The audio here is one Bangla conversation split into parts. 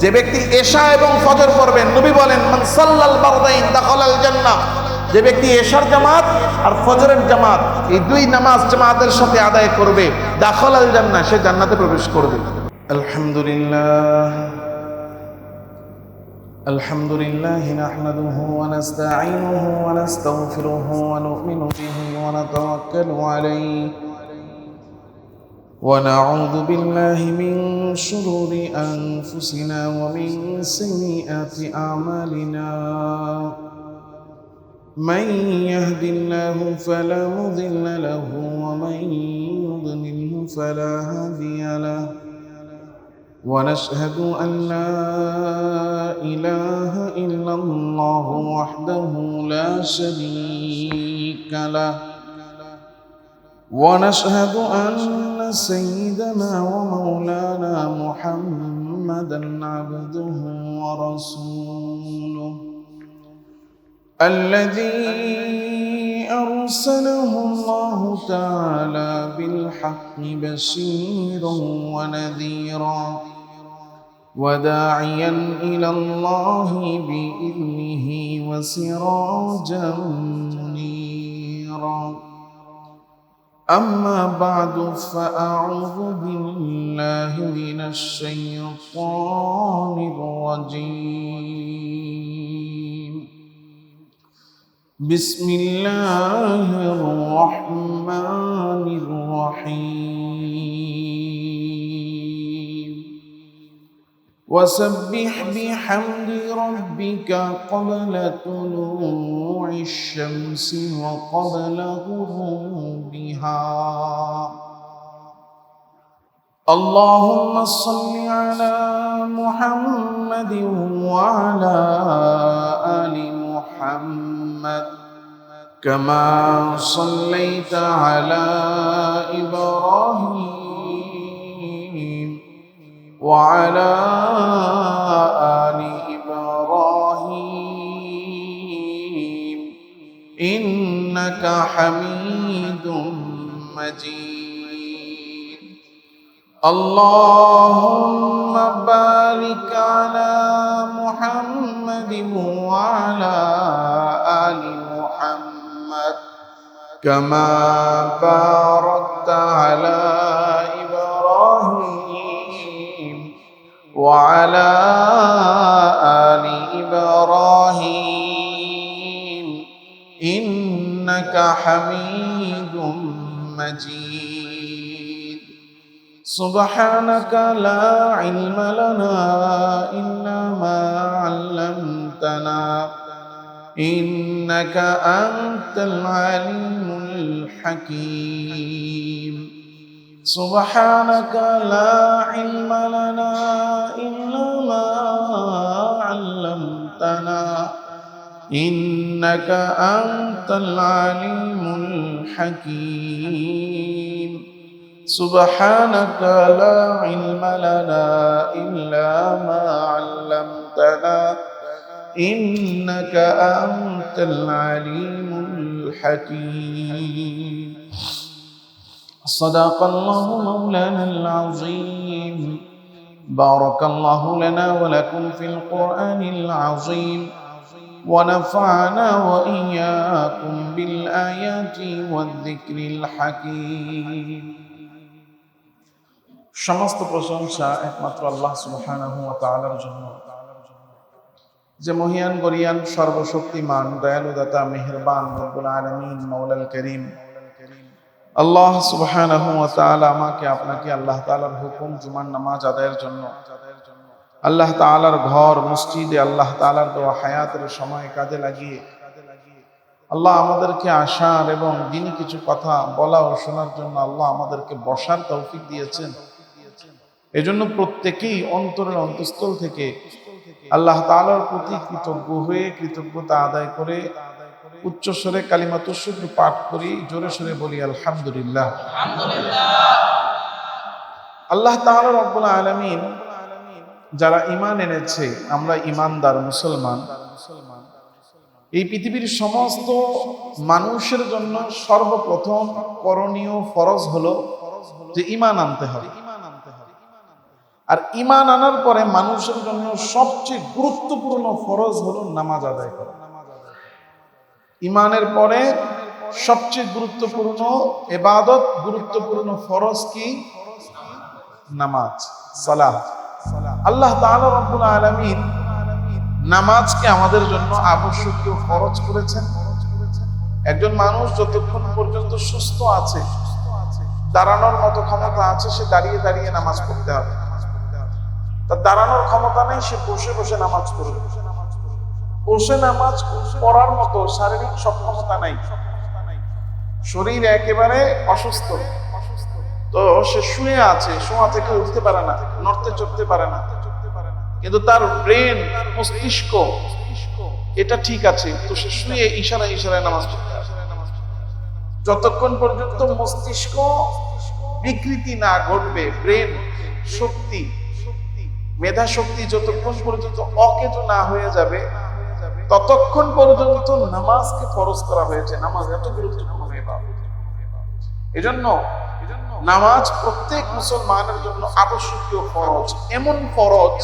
যে ব্যক্তি এশা এবং ফজর পড়বেন, নবী বলেন মান সাল্লাল বারদাইন দাখালাল জান্নাহ, যে ব্যক্তি এশার জামাত আর ফজরের জামাত এই দুই নামাজ জামাতের সাথে আদায় করবে, দাখালাল জান্নাহ, সে জান্নাতে প্রবেশ করবে। আলহামদুলিল্লাহ আলহামদুলিল্লাহ নাহমাদুহু ওয়া নাস্তাঈনুহু ওয়া নাস্তাগফিরুহু ওয়া নু'মিনু বিহি ওয়া নাতাওয়াক্কালু আলাইহি ওয়া নাউযু বিল্লাহি মিন শুরুরি আনফুসিনা ওয়া মিন সাইয়্যাতি আমালিনা। من يهد الله فلا مضل له ومن يضلله فلا هادي له ونشهد أن لا إله إلا الله وحده لا شريك له ونشهد أن سيدنا ومولانا محمدا عبده ورسوله الذي أرسله الله تعالى بالحق بشيرا ونذيرا وداعيا إلى الله بإذنه وسراجا منيرا. أما بعد فأعوذ بالله من الشيطان الرجيم. بسم الله الرحمن الرحيم. وسبح بحمد ربك قبل طلوع الشمس وقبل غروبها. اللهم صل على محمد وعلى آل محمد كما صليت على إبراهيم وعلى آل إبراهيم إنك حميد مجيد. اللهم بارك على محمد وعلى آل محمد كما باركت على إبراهيم وعلى آل إبراهيم إنك حميد مجيد. سبحانك لا علم لنا إلا ما علمتنا إنك أنت العليم الحكيم. سبحانك لا علم لنا إلا ما علمتنا إنك أنت العليم الحكيم. سبحانك لا علم لنا إلا ما علمتنا إنك أنت العليم الحكيم. صدق الله مولانا العظيم. بارك الله لنا ولكم في القرآن العظيم ونفعنا وإياكم بالآيات والذكر الحكيم. সমস্ত প্রশংসা একমাত্র আল্লাহ সুবহানাহু ওয়া তাআলার জন্য, যে মহিয়ান গরিয়ান সর্বশক্তিমান দয়ালু দাতা মেহেরবান রব্বুল আলামিন মাওলাল করিম আল্লাহ সুবহানাহু ওয়া তাআলা আমাকে আপনাকে আল্লাহ তাআলার হুকুম জুমার নামাজ আদায়ের জন্য আল্লাহ তাআলার ঘর মসজিদে আল্লাহ তাআলার দেওয়া হায়াতের সময় কাজে লাগিয়ে আল্লাহ আমাদেরকে আসার এবং দিনই কিছু কথা বলা ও শোনার জন্য আল্লাহ আমাদেরকে বসার তৌফিক দিয়েছেন। এজন্য প্রত্যেকেই অন্তরের অন্তঃস্থল থেকে আল্লাহ তাআলার প্রতি কৃতজ্ঞ হয়ে কৃতজ্ঞতা আদায় করে উচ্চ স্বরে কালিমাতুশ শুকর পাঠ করি, জোরে সোরে বলি আলহামদুলিল্লাহ। আল্লাহ তাআলা রব্বুল আলামিন যারা ঈমান এনেছে, আমরা ঈমানদার মুসলমান, এই পৃথিবীর সমস্ত মানুষের জন্য সর্বপ্রথম করণীয় ফরজ হলো যে ঈমান আনতে হবে। আর ঈমান আনার পরে মানুষের জন্য সবচেয়ে গুরুত্বপূর্ণ ফরজ হলো নামাজ আদায় করা। ঈমানের পরে সবচেয়ে গুরুত্বপূর্ণ ইবাদত, গুরুত্বপূর্ণ ফরজ কি? নামাজ, সালাত। আল্লাহ তাআলা রাব্বুল আলামিন নামাজকে আমাদের জন্য আবশ্যকীয় ফরজ করেছেন। একজন মানুষ যতক্ষণ পর্যন্ত সুস্থ আছে, দাঁড়ানোর মতো ক্ষমতা আছে, সে দাঁড়িয়ে দাঁড়িয়ে নামাজ পড়তে হবে। তার দাঁড়ানোর ক্ষমতা নেই, সে বসে বসে নামাজ পড়বে। বসে নামাজ পড়ার মতো শারীরিক সক্ষমতা নাই, শরীর একেবারে অসুস্থ, তো সে শুয়ে আছে, শোয়া থেকে উঠতে পারে না, নড়তে চড়তে পারে না, কিন্তু তার ব্রেন, মস্তিষ্ক এটা ঠিক আছে, তো সে শুয়ে ইশারায় ইশারায় নামাজ পড়তে হবে। যতক্ষণ পর্যন্ত মস্তিষ্ক বিকৃতি না ঘটবে, ব্রেন শক্তি, মেধা শক্তি যতক্ষণ পর্যন্ত অকেজ না হয়ে যাবে, ততক্ষণ পর্যন্ত নামাজকে ফরজ করা হয়েছে। নামাজ এত গুরুত্বপূর্ণ ইবাদত। এজন্য নামাজ প্রত্যেক মুসলমানের জন্য আবশ্যকীয় ফরজ। এমন ফরজ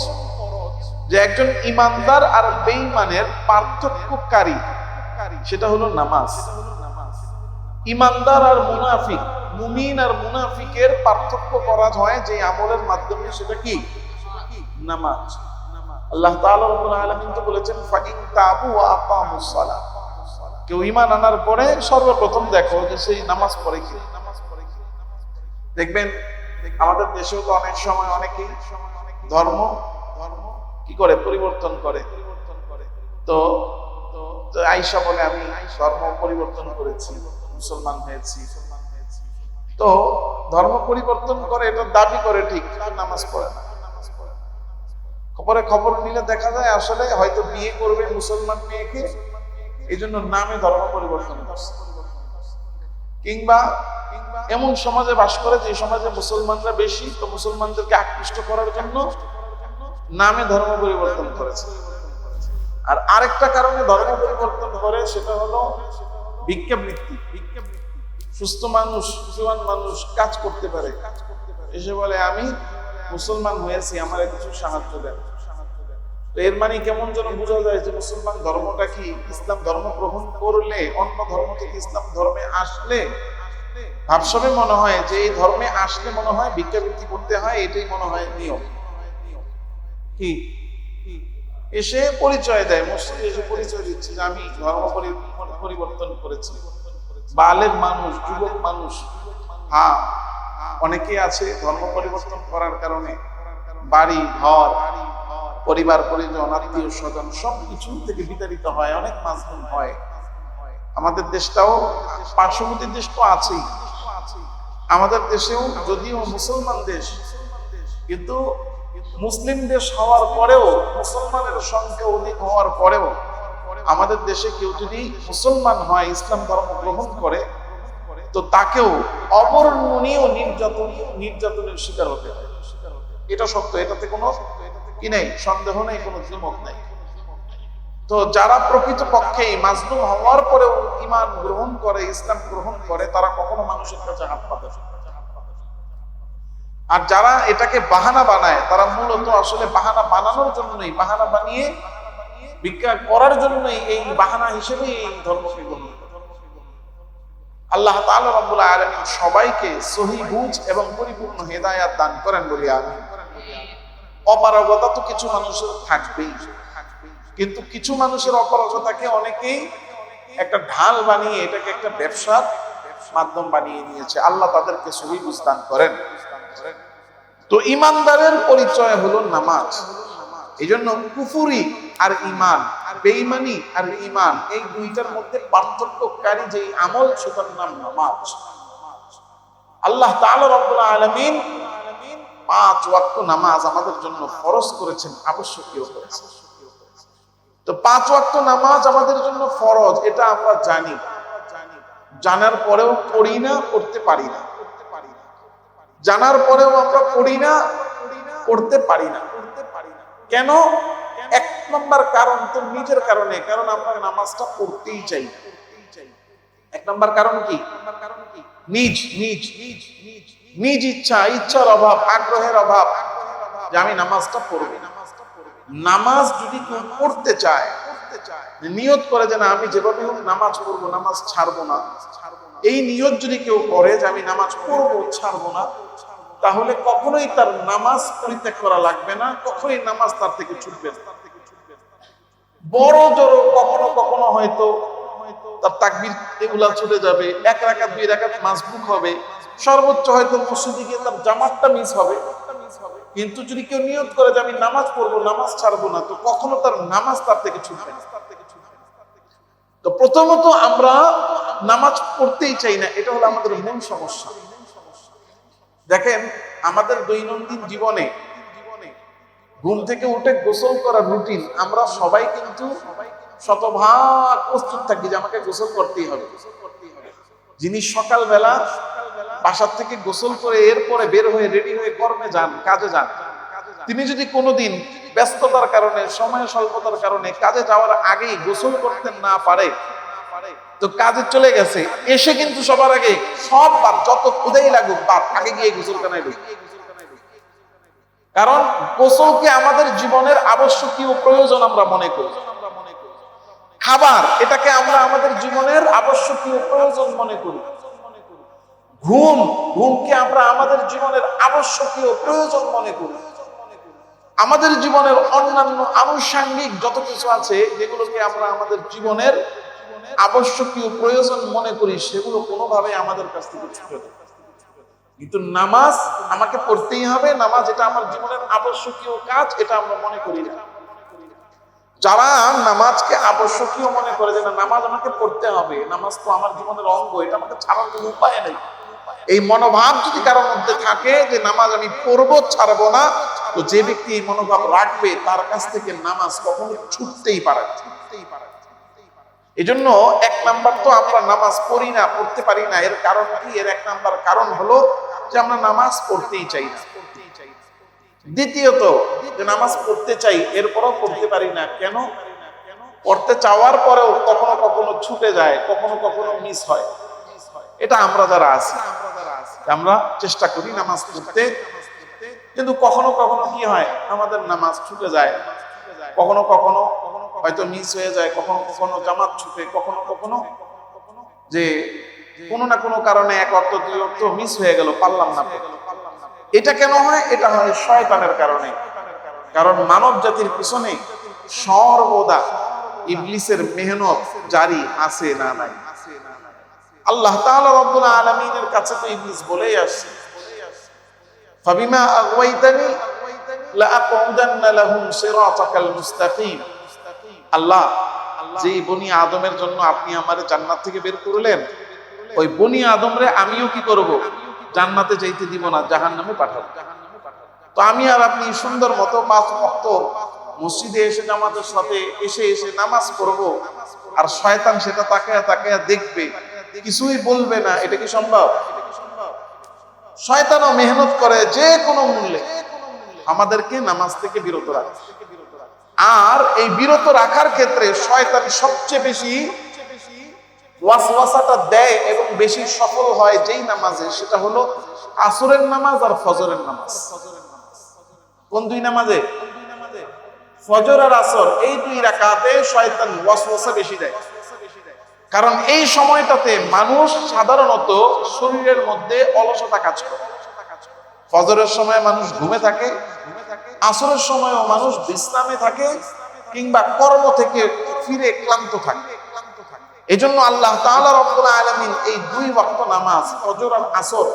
যে একজন ঈমানদার আর বেঈমানের পার্থক্যকারী, সেটা হলো নামাজ। ঈমানদার আর মুনাফিক, মুমিন আর মুনাফিকের পার্থক্য করা হয় যে আমলের মাধ্যমে, সেটা কি? নামাজ। আল্লাহ তাআলা রাব্বুল আলামিন তো বলেছেন, ফাইন তাবু ওয়া আকামুস সালাহ। কেউ ঈমান আনার পরে সর্বপ্রথম দেখো যে সেই নামাজ পড়ে কি। দেখবেন আমাদের দেশেও তো অনেক সময় অনেকেই ধর্ম কি করে, পরিবর্তন করে। তো আয়েশা বলে, আমি ধর্ম পরিবর্তন করেছি, মুসলমান হয়েছি। তো ধর্ম পরিবর্তন করে, এটা দাবি করে ঠিক, নামাজ পড়ে না। খবর নিলে দেখা যায় আসলে হয়তো বিয়ে করবে মুসলমান মেয়েকে, এই জন্য নামে ধর্ম পরিবর্তন করছে। কিংবা এমন সমাজে বাস করে যে সমাজে মুসলমানরা বেশি, তো মুসলমানদেরকে আকৃষ্ট করার জন্য নামে ধর্ম পরিবর্তন করেছে। আর আরেকটা কারণে ধর্ম পরিবর্তন করে, সেটা হলো ভিক্ষাবৃত্তি। সুস্থ মানুষ, জোয়ান মানুষ কাজ করতে পারে, এসে বলে আমি মুসলমান হয়েছি, আমার কিছু সাহায্য দেন। তো এর মানে কেমন যেন বোঝা যায় যে মুসলমান ধর্মটা কি, ইসলাম ধর্ম গ্রহণ করলে, অন্য ধর্ম থেকে ইসলাম ধর্মে আসলে ভাবসাবে মনে হয় যে এই ধর্মে আসলে মনে হয় ভিক্ষাবৃত্তি করতে হয়, এটাই মনে হয় নিয়ম। কি এসে পরিচয় দেয়, মসজিদে এসে পরিচয় দিচ্ছে যে আমি ধর্ম পরিবর্তন করেছি। বালের মানুষ, যুবক মানুষ, হ্যাঁ অনেকে আছে ধর্ম পরিবর্তন করার কারণে বাড়ি ঘর, পরিবার পরিজন, আত্মীয় স্বজন সবকিছু থেকে বিতাড়িত হয়, অনেক মাসলুম হয়। আমাদের দেশটাও, পার্শ্ববর্তী দেশ তো আছেই, আমাদের দেশেও যদিও মুসলমান দেশ, কিন্তু মুসলিম দেশ হওয়ার পরেও, মুসলমানের সংখ্যা অধিক হওয়ার পরেও আমাদের দেশে কেউ যদি মুসলমান হয়, ইসলাম ধর্ম গ্রহণ করে, তো তাকেও অবর্ণনীয় নির্যাতনের শিকার হতে হয়। এটা সত্য, এটাতে কোনো কি নেই, সন্দেহ নেই, কোনো দ্বিমত নেই। তো যারা প্রকৃত পক্ষে মাজলুম হওয়ার পরেও ঈমান গ্রহণ করে, ইসলাম গ্রহণ করে, তারা কখনো মানুষের কাছে হাত পাতে না। আর যারা এটাকে বাহানা বানায়, তারা মূলত আসলে বাহানা বানানোর জন্যই, বাহানা বানিয়ে ভিক্ষা করার জন্যই, এই বাহানা হিসেবে এই ধর্মকে গ্রহণ করে। আল্লাহ তাআলা রাব্বুল আলামিন সবাইকে সহিহ বুঝ এবং পরিপূর্ণ হেদায়েত দান করেন বলি আমিন। অপারগতা তো কিছু মানুষের থাকবেই, কিন্তু কিছু মানুষের অপারগতাকে অনেকেই একটা ঢাল বানিয়ে, এটাকে একটা ব্যবসার মাধ্যম বানিয়ে নিয়েছে। আল্লাহ তাদেরকে সহিহ বুঝ দান করেন। তো ঈমানদারের পরিচয় হলো নামাজ। এই জন্য কুফরি আর ঈমান, বেঈমানি আর ঈমান, এই দুইটার মধ্যে পার্থক্যকারী যে আমল, সেটার নাম নামাজ। আল্লাহ তাআলা রাব্বুল আলামিন 5 ওয়াক্ত নামাজ আমাদের জন্য ফরজ করেছেন, আবশ্যকীয় করেছেন। তো 5 ওয়াক্ত নামাজ আমাদের জন্য ফরজ, এটা আমরা জানি। জানার পরেও পড়ি না, পড়তে পারি না। জানার পরেও আমরা পড়ি না, পড়তে পারি না। কেন? এক নম্বর কারণ তো নিজের কারণে, কারণ আমরা নামাজটা পড়তেই চাই। এক নম্বর কারণ কি? নিজ ইচ্ছা, ইচ্ছার অভাব, আগ্রহের অভাব। যে আমি নামাজটা পড়ব। নামাজ যদি কেউ পড়তে চায়, নিয়ত করে যে না আমি যেভাবে হোক নামাজ পড়বো, নামাজ ছাড়বো না, এই নিয়ত যদি কেউ করে যে আমি নামাজ পড়বো ছাড়বো না, তাহলে কখনোই তার নামাজ পরিত্যাগ করা লাগবে না, কখনোই নামাজ তার থেকে ছুটবে না। বড় জোর কখনো কখনো হয়তো তার তাকবীর এগুলা চলে যাবে, 1 রাকাত 2 রাকাত মাসবুক হবে, সর্বোচ্চ হয়তো মসজিদে গিয়ে তার জামাতটা মিস হবে। কিন্তু যদি কেউ নিয়ত করে যে আমি নামাজ পড়বো, নামাজ ছাড়বো না, তো কখনো তার নামাজ তার থেকে ছুটবে না। তো প্রথমত আমরা নামাজ পড়তেই চাই না, এটা হলো আমাদের মূল সমস্যা। দেখেন আমাদের দৈনন্দিন জীবনে ঘুম থেকে উঠে গোসল করার রুটিন, আমরা সবাই কিন্তু শতভাগ প্রস্তুত থাকি যে আমাকে গোসল করতেই হবে। যিনি সকালবেলা বাসার থেকে গোসল করে এরপরে বের হয়ে রেডি হয়ে কর্মে যান, কাজে যান, তিনি যদি কোনোদিন ব্যস্ততার কারণে, সময় স্বল্পতার কারণে কাজে যাওয়ার আগেই গোসল করতে না পারে, তো কাজে চলে গেছে, এসে কিন্তু সবার আগে সববার যত ক্ষুধাই লাগুক তার আগে গিয়ে গোসলখানায় ঢুকে। কারণ গোসলকে আমাদের জীবনের আবশ্যকীয় প্রয়োজন আমরা মনে করি। খাবার, এটাকে আমরা আমাদের জীবনের আবশ্যকীয় প্রয়োজন মনে করি। ঘুমকে আমরা আমাদের জীবনের আবশ্যকীয় প্রয়োজন মনে করি। আমাদের জীবনের অন্যান্য আনুষঙ্গিক যত কিছু আছে যেগুলোকে আমরা আমাদের জীবনের আবশ্যকীয় প্রয়োজন মনে করি, সেগুলো কোনোভাবে আমাদের কাছ থেকে ছুটে যায়। কিন্তু নামাজ আমাকে পড়তেই হবে, নামাজ এটা আমার জীবনের আবশ্যকীয় কাজ, এটা আমরা মনে করি না। যারা নামাজকে আবশ্যকীয় মনে করে যে না নামাজ আমাকে পড়তে হবে, নামাজ তো আমার জীবনের অঙ্গ, এটা আমাকে ছাড়ার কোনো উপায় নেই, এই মনোভাব যদি কারোর মধ্যে থাকে যে নামাজ আমি পড়বো ছাড়বো না, তো যে ব্যক্তি এই মনোভাব রাখবে তার কাছ থেকে নামাজ কখনো ছুটতেই পারে। এই জন্য 1 নাম্বার তো আমরা নামাজ পড়ি না, পড়তে পারি না। এর কারণ কি? এর 1 নাম্বার কারণ হলো যে আমরা নামাজ পড়তেই চাই না। দ্বিতীয়ত যে নামাজ পড়তে চাই এরপরও পড়তে পারি না। কেন? পড়তে চাওয়ার পরেও কখনো কখনো ছুটে যায়, কখনো কখনো মিস হয়। এটা আমরা যারা আছি, আমরা চেষ্টা করি নামাজ পড়তে, কিন্তু কখনো কখনো কি হয় আমাদের নামাজ ছুটে যায়, কখনো কখনো হয়তো মিস হয়ে যায়, কখনো কখনো জামাত ছুটে, কখনো কখনো যে কোনো না কোনো কারণে 1 অর্থ 2 অর্থ মিস হয়ে গেল, পারলাম না। এটা কেন হয়? এটা হয় শয়তানের কারণে। কারণ মানব জাতির পিছনে সর্বদা ইবলিসের মেহনত জারি আছে না নাই? আল্লাহ তাআলা রব্বুল আলামিনের কাছে তো ইবলিস বলেই আসছে, ফাবিমা আগওয়াইতানি লাআকুদান্না লাহুম সিরাতাকাল মুস্তাকিম। আল্লাহ, যে বনি আদমের জন্য আপনি আমারে জান্নাত থেকে বের করলেন, ওই বনি আদমরে আমিও কি করব? জান্নাতে যাইতে দিব না, জাহান্নামে পাঠাবো। তো আমি আর আপনি সুন্দর মতো 5 ওয়াক্ত মসজিদে এসে জামাতের সাথে এসে নামাজ পড়বো, আর শয়তান সেটা তাকায়া তাকায়া দেখবে, কিছুই বলবে না। এটা কি সম্ভব? শয়তানও মেহনত করে যে কোনো মূল্যে আমাদেরকে নামাজ থেকে বিরত রাখে। আর এই বিরত রাখার ক্ষেত্রে শয়তান সবচেয়ে বেশি ওয়াসওয়াসাটা দেয় এবং বেশি সফল হয় যেই নামাজে, সেটা হলো আসরের নামাজ আর ফজরের নামাজ। কোন 2 নামাজে? ফজর আর আসর, এই 2 রাকাতে শয়তান ওয়াসওয়াসা বেশি দেয়। কারণ এই সময়টাতে মানুষ সাধারণত শরীরের মধ্যে অলসতা কাজ করে। ফজরের সময় মানুষ ঘুমে থাকে, আসরের সময়ও মানুষ বিশ্রামে থাকে, কিংবা কর্ম থেকে ফিরে ক্লান্ত থাকে। এজন্য আল্লাহ তাআলা রব্বুল আলামিন এই 2 ওয়াক্ত নামাজ, ফজর আর আসর,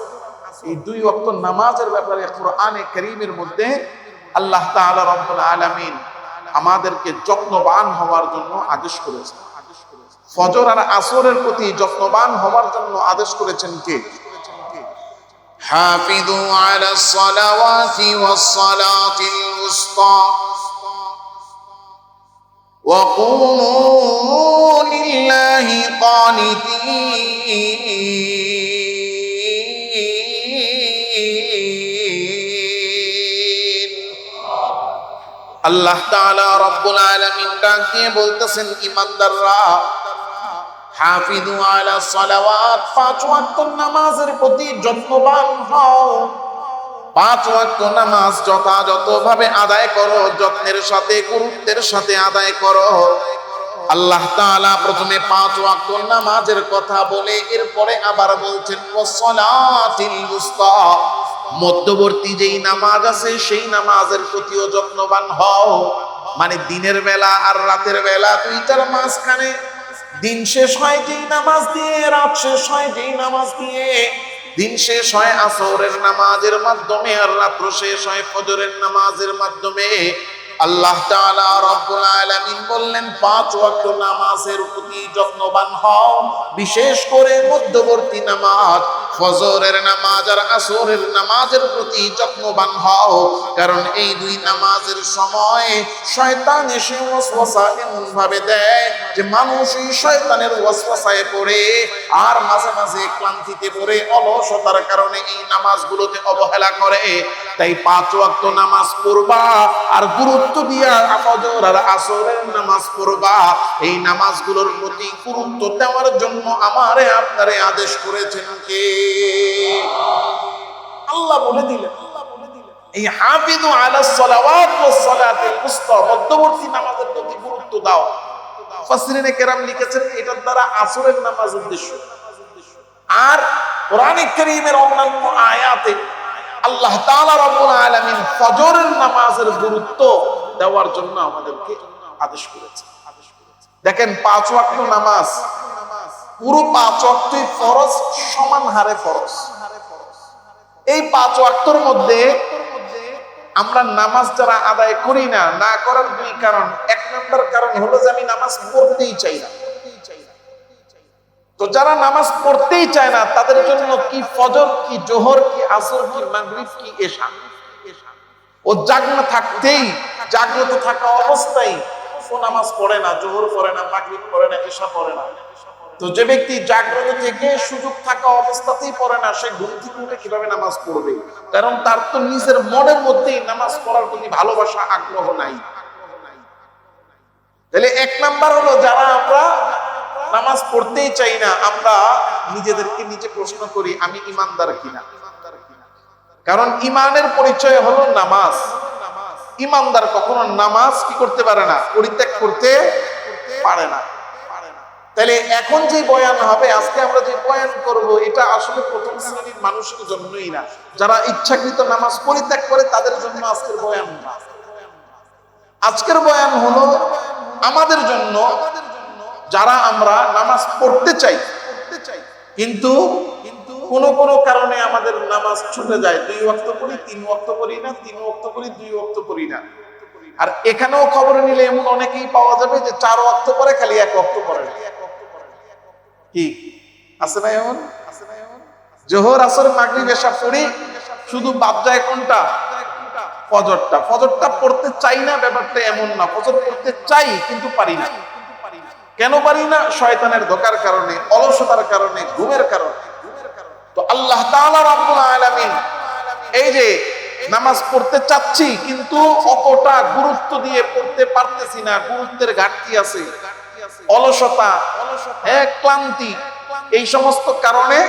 এই 2 ওয়াক্ত নামাজের ব্যাপারে কোরআনে কারীমের মধ্যে আল্লাহ তাআলা রব্বুল আলামিন আমাদেরকে যত্নবান হওয়ার জন্য আদেশ করেছেন। ফজর আর আসরের প্রতি যত্নবান হওয়ার জন্য আদেশ করেছেন কে? হাফিযু আলাস সালাওয়াতি ওয়াস সালাতিল উসতা ওয়া কুমু লিল্লাহি কানিতিন। আল্লাহ তাআলা রব্বুল আলামিন ডাক দিয়ে বলতেছেন, ঈমানদাররা, হাফিযু আলাস সালাওয়াত, 5 ওয়াক্ত নামাজের প্রতি যত্নবান হও। 5 ওয়াক্ত নামাজ যথাযথভাবে আদায় করো, যত্নের সাথে গুরুত্বের সাথে আদায় করো। আল্লাহ তাআলা প্রথমে 5 ওয়াক্ত নামাজের কথা বলে এরপরে আবার বলছেন ওয়াসসালাতিল উসতা, মধ্যবর্তী যেই নামাজ আছে সেই নামাজের প্রতিও যত্নবান হও। মানে দিনের বেলা আর রাতের বেলা দুইটার মাঝখানে দিন শেষ হয় যেই নামাজ দিয়ে, রাত শেষ হয় যেই নামাজ দিয়ে। দিন শেষ হয় আসরের নামাজের মাধ্যমে আর রাত্র শেষ হয় ফজরের নামাজের মাধ্যমে। আল্লাহ তাআলা রব্বুল আলামিন বললেন 5 ওয়াক্ত নামাজের প্রতি যত্নবান হও, বিশেষ করে মধ্যবর্তী নামাজ ফজরের নামাজ আর আসরের নামাজের প্রতি যত্নবান হও। কারণ এই দুই নামাজের সময় শয়তান এসে ওয়াসওয়াসা এমন ভাবে দেয় যে মানুষ এই শয়তানের ওয়াসওয়াসায় পড়ে আর মাঝে মাঝে ক্লান্তিতে পড়ে অলসতার কারণে এই নামাজগুলোতে অবহেলা করে। তাই 5 ওয়াক্ত নামাজ পড়বা আর গুরুত্ব দিয়া ফজর আর আসরের নামাজ পড়বা। এই নামাজগুলোর প্রতি গুরুত্ব দেওয়ার জন্য আমারে আপনারে আদেশ করেছেন কে? আল্লাহ বলে দিলেন এই হাফিজু আলাস সালাওয়াত ওয়াস সালাতিল উসতা, মধ্যবর্তী নামাজের প্রতি গুরুত্ব দাও। মুফাসসিরিনে কেরাম লিখেছেন এটার দ্বারা আসরের নামাজ উদ্দেশ্য। আর কোরআনে কারীমের অন্যান্য আয়াতে আল্লাহ তাআলা রব্বুল আলামিন ফজরের নামাজের গুরুত্ব দেওয়ার জন্য আমাদেরকে আদেশ করেছে। দেখেন 5 ওয়াক্ত নামাজ, পুরো 5 ওয়াক্তই ফরজ, সমান হারে ফরজ। এই 5 ওয়াক্তর মধ্যে আমরা নামাজ যারা আদায় করি না, না করার দুই কারণ। 1 নম্বর কারণ হলো যে আমি নামাজ পড়তেই চাই না। তো যারা নামাজ পড়তেই চায় না তাদের জন্য কি ফজর, কি জোহর, কি আসর, কি মাগরিব, কি এশা, ও জাগ্রত থাকা অবস্থায় ও নামাজ পড়ে না, জোহর পড়ে না, মাগরিব পড়ে না, এশা পড়ে না। তো যে ব্যক্তি জাগ্রত থেকে সুযোগ থাকা অবস্থাতেই পড়ে না, সে ঘুম থেকে উঠে কিভাবে নামাজ পড়বে? কারণ তার তো নিজের মনের মধ্যেই নামাজ পড়ার প্রতি ভালোবাসা, আগ্রহ নাই। তাহলে 1 নাম্বার হলো যারা আমরা নামাজ পড়তেই চাই না, আমরা নিজেদেরকে নিজে প্রশ্ন করি আমি ইমানদার কিনা। কারণ ইমানের পরিচয় হলো নামাজ। ইমানদার কখনো নামাজ কি করতে পারে না, পরিত্যাগ করতে পারে না। তাহলে এখন যে বয়ান হবে, আজকে আমরা যে বয়ান করব, এটা আসলে প্রথম শ্রেণীর মানুষের জন্যই না। যারা ইচ্ছাকৃত নামাজ পরিত্যাগ করে তাদের জন্য আজকের বয়ান না। আজকের বয়ান হলো আমাদের জন্য, যারা আমরা নামাজ পড়তে চাই কিন্তু কোনো কারণে আমাদের নামাজ ছুটে যায়। 2 ওয়াক্ত পড়ি, 3 ওয়াক্ত পড়ি না, 3 ওয়াক্ত পড়ি, 2 ওয়াক্ত পড়ি না। আর এখানেও খবর নিলে এমন অনেকেই পাওয়া যাবে যে 4 ওয়াক্ত পড়ে, খালি 1 ওয়াক্ত পড়ে না। কি আছে না এমন? জোহর, আসর, মাগরিব, এশা পড়ি, শুধু বাদ যায় কোনটা? ফজরটা। ফজরটা পড়তে চাই না ব্যাপারটা এমন না, ফজর পড়তে চাই কিন্তু পারি না। কেন পারি না? শয়তানের ধোঁকার কারণে, অলসতার কারণে, ঘুমের কারণে। তো আল্লাহ তাআলা রাব্বুল আলামিন এই যে নামাজ পড়তে চাচ্ছি কিন্তু অতটা গুরুত্ব দিয়ে পড়তে পারতেছি না, গুরুত্বের ঘাটতি আছে, অলসতা, ক্লান্তি, এই সমস্ত কারণে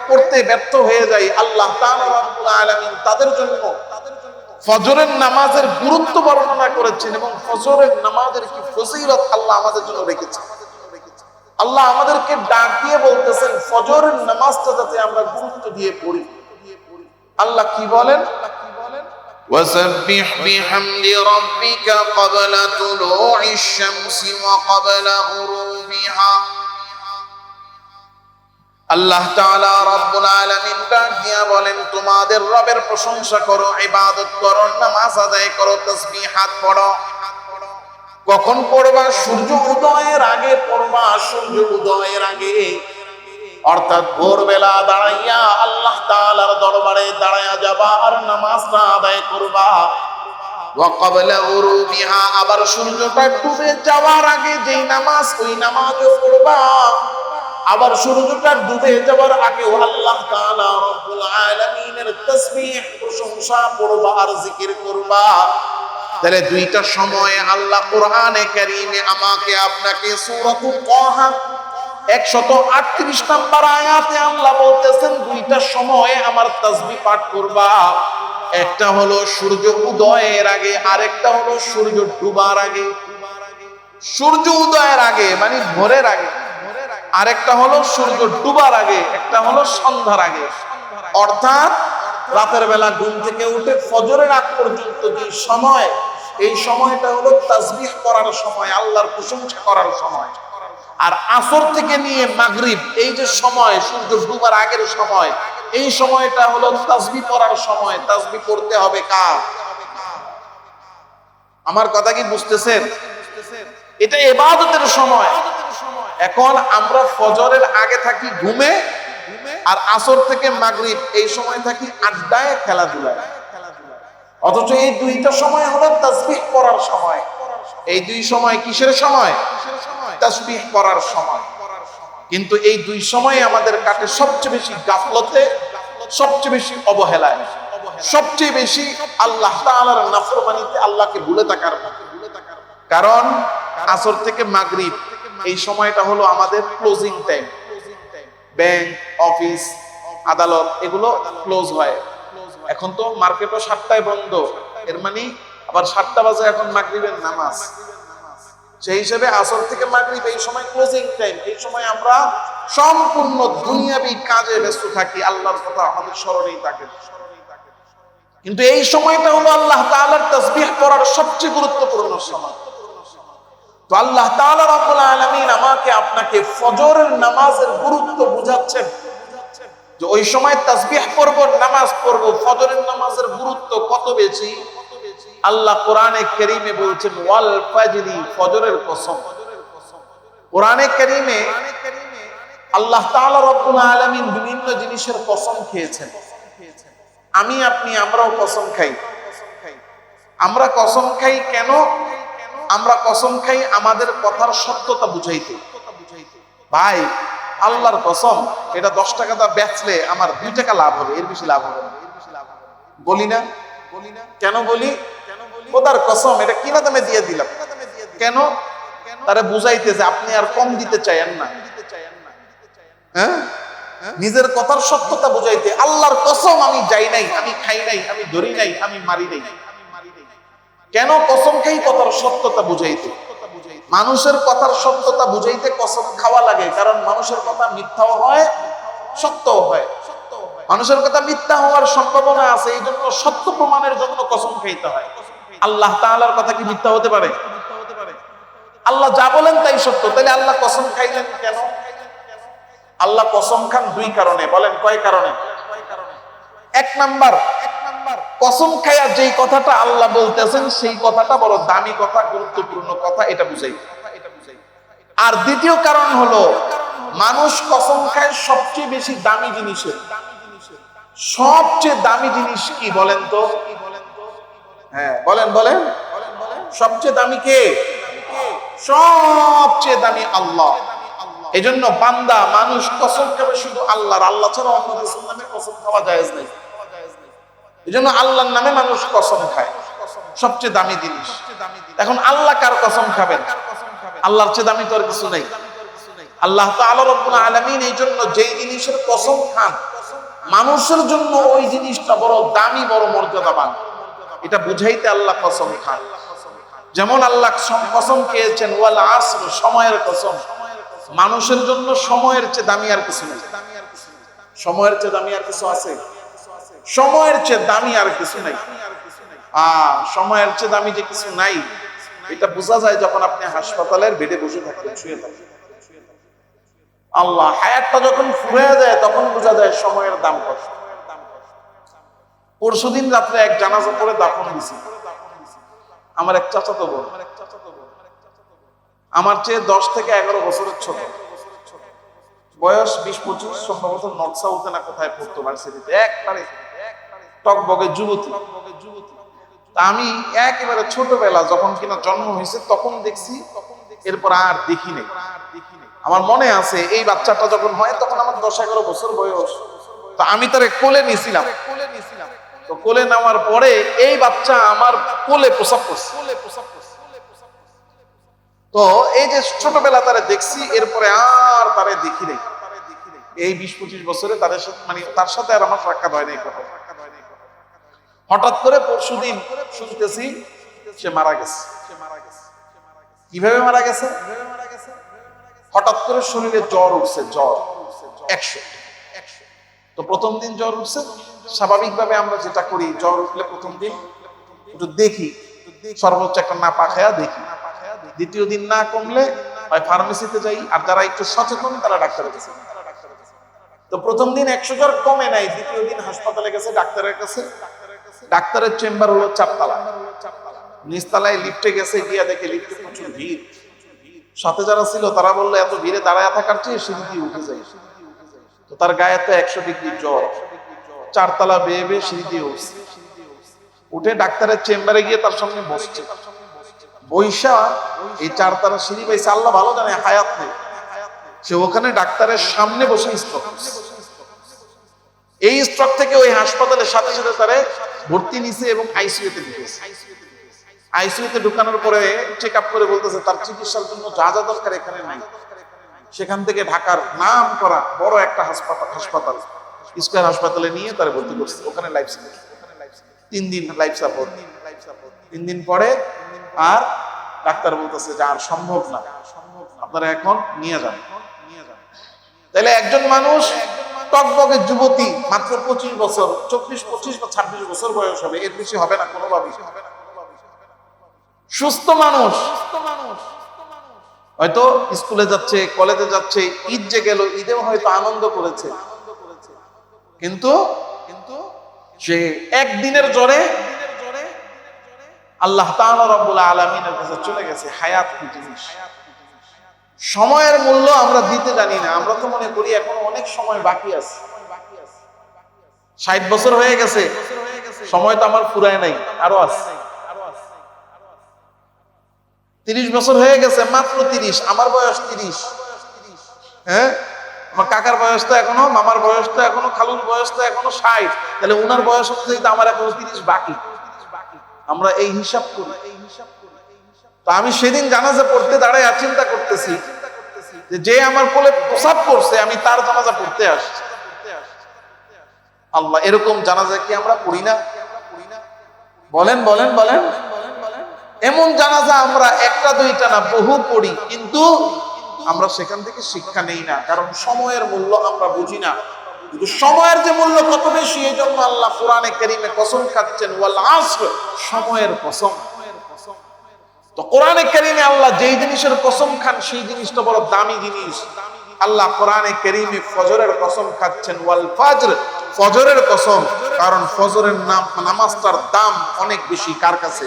পড়তে ব্যর্থ হয়ে যাই। আল্লাহ তাআলা রাব্বুল আলামিন তাদের জন্য ফজরের নামাজের গুরুত্ব বর্ণনা করেছেন এবং ফজরের নামাজের কি ফজিলত আল্লাহ আমাদের জন্য রেখেছেন। আল্লাহ আমাদেরকে ডাক দিয়ে বলতেছেন ফজরের নামাজটা যাতে আমরা গুরুত্ব দিয়ে পড়ি। আল্লাহ কি বলেন? وسبح بحمد ربك قبل طلوع الشمس وقبل غروبها। আল্লাহ তাআলা রব্বুল আলামিন ডাক দিয়া বলেন তোমাদের রবের প্রশংসা করো, ইবাদত করো, নামাজ আদায় করো, তাসবিহাত পড়ো। কখন পড়বা? সূর্য উদয়ের আগে পড়বা। সূর্য উদয়ের আগে অর্থাৎ ভোরবেলা দাঁড়াইয়া আল্লাহ তাআলার দরবারে দাঁড়াইয়া যাবা আর নামাজটা আদায় করবা। ওয়া ক্বাবলা গুরুবিহা, আবার সূর্যটা ডুবে যাওয়ার আগে যেই নামাজ, ওই নামাজও পড়বা। আবার সূর্যটা ডুবে যাওয়ার আগে আল্লাহ তাআলা রব্বুল আলামিনের তাসবিহ, প্রশংসা পড়বা আর জিকির করবা। তাহলে দুইটা সময়ে আল্লাহ কোরআনে কারীমে আমাকে আপনাকে সূরাতুল তাহা 138 নম্বর আয়াতে আল্লাহ বলতেছেন দুইটা সময়ে আমার তাসবিহ পাঠ করবা। একটা হলো সূর্য উদয়ের আগে, আরেকটা হলো সূর্য ডুবার আগে। সূর্য উদয়ের আগে মানে ভোরের আগে, আরেকটা হলো সূর্য ডুবার আগে, একটা হলো সন্ধ্যার আগে। অর্থাৎ রাতের বেলা ঘুম থেকে উঠে ফজরের আগ পর্যন্ত যে সময়, এই সময়টা হলো তাসবিহ করার সময়, আল্লাহর প্রশংসা করার সময়। আর আসর থেকে নিয়ে মাগরিব, এই যে সময় সূর্য ডুবার আগের সময়, এই সময়টা হলো তাসবিহ পড়ার সময়। তাসবিহ পড়তে হবে কার? আমার কথা কি বুঝতেছেন? এটা ইবাদতের সময়। এখন আমরা ফজরের আগে থাকি ঘুমে, আর আসর থেকে মাগরিব এই সময় থাকি আড্ডায়, খেলাধুলায়। অথচ এই দুইটা সময় হলো তাসবিহ পড়ার সময়। এই দুই সময় কিসের সময়? তাসবিহ পড়ার সময়। কিন্তু এই দুই সময় আমাদের কাটে সবচেয়ে বেশি গাফলতে, সবচেয়ে বেশি অবহেলায়, সবচেয়ে বেশি আল্লাহ তাআলার নাফরমানিতে, আল্লাহকে ভুলে থাকার। কারণ আসর থেকে মাগরিব এই সময়টা হলো আমাদের ক্লোজিং টাইম। ব্যাংক, অফিস, আদালত এগুলো ক্লোজ হয়। এখন তো মার্কেটও 7টায় বন্ধ, এর মানে আবার 7টা বাজে এখন মাগরিবের নামাজ। সেই হিসেবে আসর থেকে মাগরিব এই সময় ক্লোজিং টাইম। এই সময় আমরা সম্পূর্ণ দুনিয়াবি কাজে ব্যস্ত থাকি, আল্লাহর কথা আমাদের স্মরণেই থাকে। কিন্তু এই সময়টা হলো আল্লাহ তাআলার তাসবিহ করার সবচেয়ে গুরুত্বপূর্ণ সময়। তো আল্লাহ তাআলা রাব্বুল আলামিন আমাকে আপনাকে ফজরের নামাজের গুরুত্ব বুঝাচ্ছেন, যে ওই সময় তাসবিহ পড়ব, নামাজ পড়ব। ফজরের নামাজের গুরুত্ব কত বেশি আল্লাহ কোরআনে কারীমে বলছেন, ওয়াল ফাজরি, ফজরের কসম। কোরআনে কারীমে আল্লাহ তাআলা রাব্বুল আলামিন বিভিন্ন জিনিসের কসম খেয়েছেন। আমি আপনি আমরাও কসম খাই। আমরা কসম খাই কেন? আমরা কসম খাই আমাদের কথার সত্যতা বুঝাইতে। ভাই আল্লাহর কসম, এটা 10 টাকা দা বেচলে আমার 2 টাকা লাভ হবে, এর বেশি লাভ হবে না। বলি না? কেন বলি? খোদার কসম, এটা কিনা দামে দিয়ে দিলাম। কেন? তারে বুঝাইতে যে আপনি আর কম দিতে চাইেন না। হ্যাঁ, নিজের কথার সত্যতা বুঝাইতে। আল্লাহর কসম, আমি যাই নাই, আমি খাই নাই, আমি ধরি নাই, আমি মারি নাই। কেন কসম খাই? কথার সত্যতা বুঝাইতে। মানুষের কথার সত্যতা বুঝাইতে কসম খাওয়া লাগে, কারণ মানুষের কথা মিথ্যাও হয়, সত্যও হয়। মানুষের কথা মিথ্যা হওয়ার সম্ভাবনা আছে, এই জন্য সত্য প্রমাণের জন্য কসম খাইতে হয়। আল্লাহ তাআলার কথা কি মিথ্যা হতে পারে? আল্লাহ যা বলেন তাই সত্য, তাহলে আল্লাহ কসম খাইলেন কেন? আল্লাহ কসম খান 2 কারণে। বলেন কয় কারণে? 1 নাম্বার, কসম খায়া যেই কথাটা আল্লাহ বলতেছেন সেই কথাটা বড় দামি কথা, গুরুত্বপূর্ণ কথা, এটা বুঝাই। আর দ্বিতীয় কারণ হলো, মানুষ কসম খায় সবচেয়ে বেশি দামি জিনিসের। সবচেয়ে দামি জিনিস কি বলেন তো? হ্যাঁ বলেন বলেন, সবচেয়ে দামি কে? সবচেয়ে দামি আল্লাহ। এজন্য বান্দা, মানুষ কসম খাবে শুধু আল্লাহর। আল্লাহ ছাড়া অন্য কিছুর নামে কসম খাওয়া জায়েজ নাই। এজন্য আল্লাহর নামে মানুষ কসম খায়, সবচেয়ে দামি জিনিস। এখন আল্লাহ কার কসম খাবেন? আল্লাহর চেয়ে দামি তো আর কিছু নাই। আল্লাহ তাআলা রাব্বুল আলামিন এই জন্য যেই জিনিসের কসম খান, মানুষের জন্য ওই জিনিসটা বড় দামি, বড় মর্যাদাবান। এটা বুঝাইতে আল্লাহ কসম খান। যেমন আল্লাহ কসম খেয়েছেন ওয়াল আসর, সময়ের কসম। মানুষের জন্য সময়ের চেয়ে দামি আর কিছু নেই। সময়ের চেয়ে দামি আর কিছু আছে? সময়ের চেয়ে দামি আর কিছু নাই। সময়ের চেয়ে দামি যে কিছু নাই, এটা বোঝা যায় যখন আপনি হাসপাতালের বেডে বসে থাকবেন, শুয়ে থাকবেন। আল্লাহ, হায়াতটা যখন ফুরিয়ে যায় তখন বোঝা যায় সময়ের দাম কত। পরশুদিন রাত্রে এক জানাজা পড়ে দাফন দিছি আমার এক চাচাতো বোন, আমার চেয়ে 10 থেকে 11 বছরের ছোট, বয়স 20-25, সম্ভবত নর্থ সাউথে না কোথায় পড়তো, ভার্সিটিতে। একবারে টকবগে যুবতী। আমি একেবারে ছোটবেলা যখন কিনা জন্ম হয়েছে তখন দেখছি, এরপর আর দেখি নাই। আমার মনে আছে এই বাচ্চাটা যখন হয় তখন আমার 10-11 বছর বয়স। তো আমি তারে কোলে নিয়েছিলাম। তো কোলে নেওয়ার পরে এই বাচ্চা আমার কোলে প্রসাব করছে। তো এই যে ছোটবেলা তারে দেখছি, এরপরে আর তারে দেখি নাই। এই 20-25 বছরে তাদের সাথে, মানে তার সাথে আর আমার সাক্ষাৎ হয় নাই। হঠাৎ করে পরশুদিন শুনতেছি সে মারা গেছে। কিভাবে মারা গেছে? হঠাৎ করে শরীরে জ্বর উঠছে, জ্বর 100। তো প্রথম দিন জ্বর উঠছে, স্বাভাবিকভাবে আমরা যেটা করি, জ্বর উঠলে প্রথম দিন একটু দেখি, সর্বোচ্চ একটা নাপা খায়া দেখি। দ্বিতীয় দিন না কমলে হয় ফার্মেসিতে যাই, আর যারা একটু সচেতন তারা ডাক্তারের কাছে। তো প্রথম দিন 100 জ্বর কমে নাই, দ্বিতীয় দিন হাসপাতালে গেছে ডাক্তারের কাছে। ডাক্তারের চেম্বার হলো 4 তলা, নিচতলায় লিফটে গেছে, গিয়া দেখে লিফটে প্রচুর ভিড়। সাথে যারা ছিল তারা বললো এত ভিড়ে দাঁড়ায় থাকার চেয়ে সিঁড়ি দিয়ে উঠে যায়। তো তার গায়ে তো 100 ডিগ্রি জ্বর, 4 তলা বেয়ে বেয়ে সিঁড়ি দিয়ে উঠছে। উঠে ডাক্তারের চেম্বারে গিয়ে তার সামনে বসছে। বৈশা এই 4 তলা সিঁড়ি পাইছে, আল্লাহ ভালো জানে হায়াত নেই। সে ওখানে ডাক্তারের সামনে বসে স্ট্রোক। এই স্ট্রোক থেকে ওই হাসপাতালের সাথে সাথে তারে ভর্তি নিছে এবং আইসিইউতে ঢুকেছে। আইসিইউতে ঢুকানোর পরে চেক আপ করে বলতেছে তার চিকিৎসার জন্য যা যা দরকার এখানে নাই। সেখান থেকে ঢাকার নাম করা বড় একটা হাসপাতাল স্কয়ার হাসপাতালে নিয়ে তারে ভর্তি করছে। ওখানে লাইফ সাপোর্ট, 3 দিন লাইফ সাপোর্ট। 3 দিন পরে আর ডাক্তার বলতেছে যে আর সম্ভব না, আপনারা এখন নিয়ে যান। তাহলে একজন মানুষ টকবকে যুবতী, মাত্র 25 বছর, 24, 25 বা 26 বছর বয়স হবে, এর বেশি হবে না কোনোভাবেই। সুস্থ মানুষ হয়তো স্কুলে যাচ্ছে, কলেজে যাচ্ছে, ঈদ যে গেল, ঈদেও হয়তো আনন্দ করেছে, কিন্তু সে একদিনের জ্বরে আল্লাহ তাআলা রব্বুল আলামিনের কাছে চলে গেছে। হায়াত কি জিনিস, সময়ের মূল্য আমরা দিতে জানি না। আমরা তো মনে করি এখন অনেক সময় বাকি আছে, 60 বছর হয়ে গেছে, সময় তো আমার ফুরায় নাই, আরো আছে। 30 বছর হয়ে গেছে, মাত্র 30, আমার বয়স 30। হ্যাঁ, আমার কাকার বয়স তো এখনো, মামার বয়স তো এখনো, খালুর বয়স তো এখনো 60। তাহলে ওনার বয়স অনুযায়ী তো আমার এখনো 30 বাকি। আমরা এই হিসাব করি। তো আমি সেদিন জানাজা পড়তে দাঁড়ায় চিন্তা করতেছি যে আমার কোলে প্রসাব করছে, আমি তার জানাজা পড়তে আসছি। আল্লাহ, এরকম জানাজা কি আমরা পড়ি না? বলেন বলেন বলেন। এমন জানাজা আমরা একটা দুইটা না, বহু পড়ি, কিন্তু আমরা সেখান থেকে শিক্ষা নেই না, কারণ সময়ের মূল্য আমরা বুঝি না। কিন্তু সময়ের যে মূল্য কত বেশি, এই জন্য আল্লাহ কোরআনে কারীমে কসম খাচ্ছেন, ওয়াল আসর, সময়ের কসম। তো কোরআনে কারীমে আল্লাহ যেই জিনিসের কসম খান সেই জিনিসটা বড় দামি জিনিস। আল্লাহ কোরআনে কারীমে ফজরের কসম খাচ্ছেন, ওয়াল ফাজর, ফজরের কসম, কারণ ফজরের নামাজটার দাম অনেক বেশি। কার কাছে?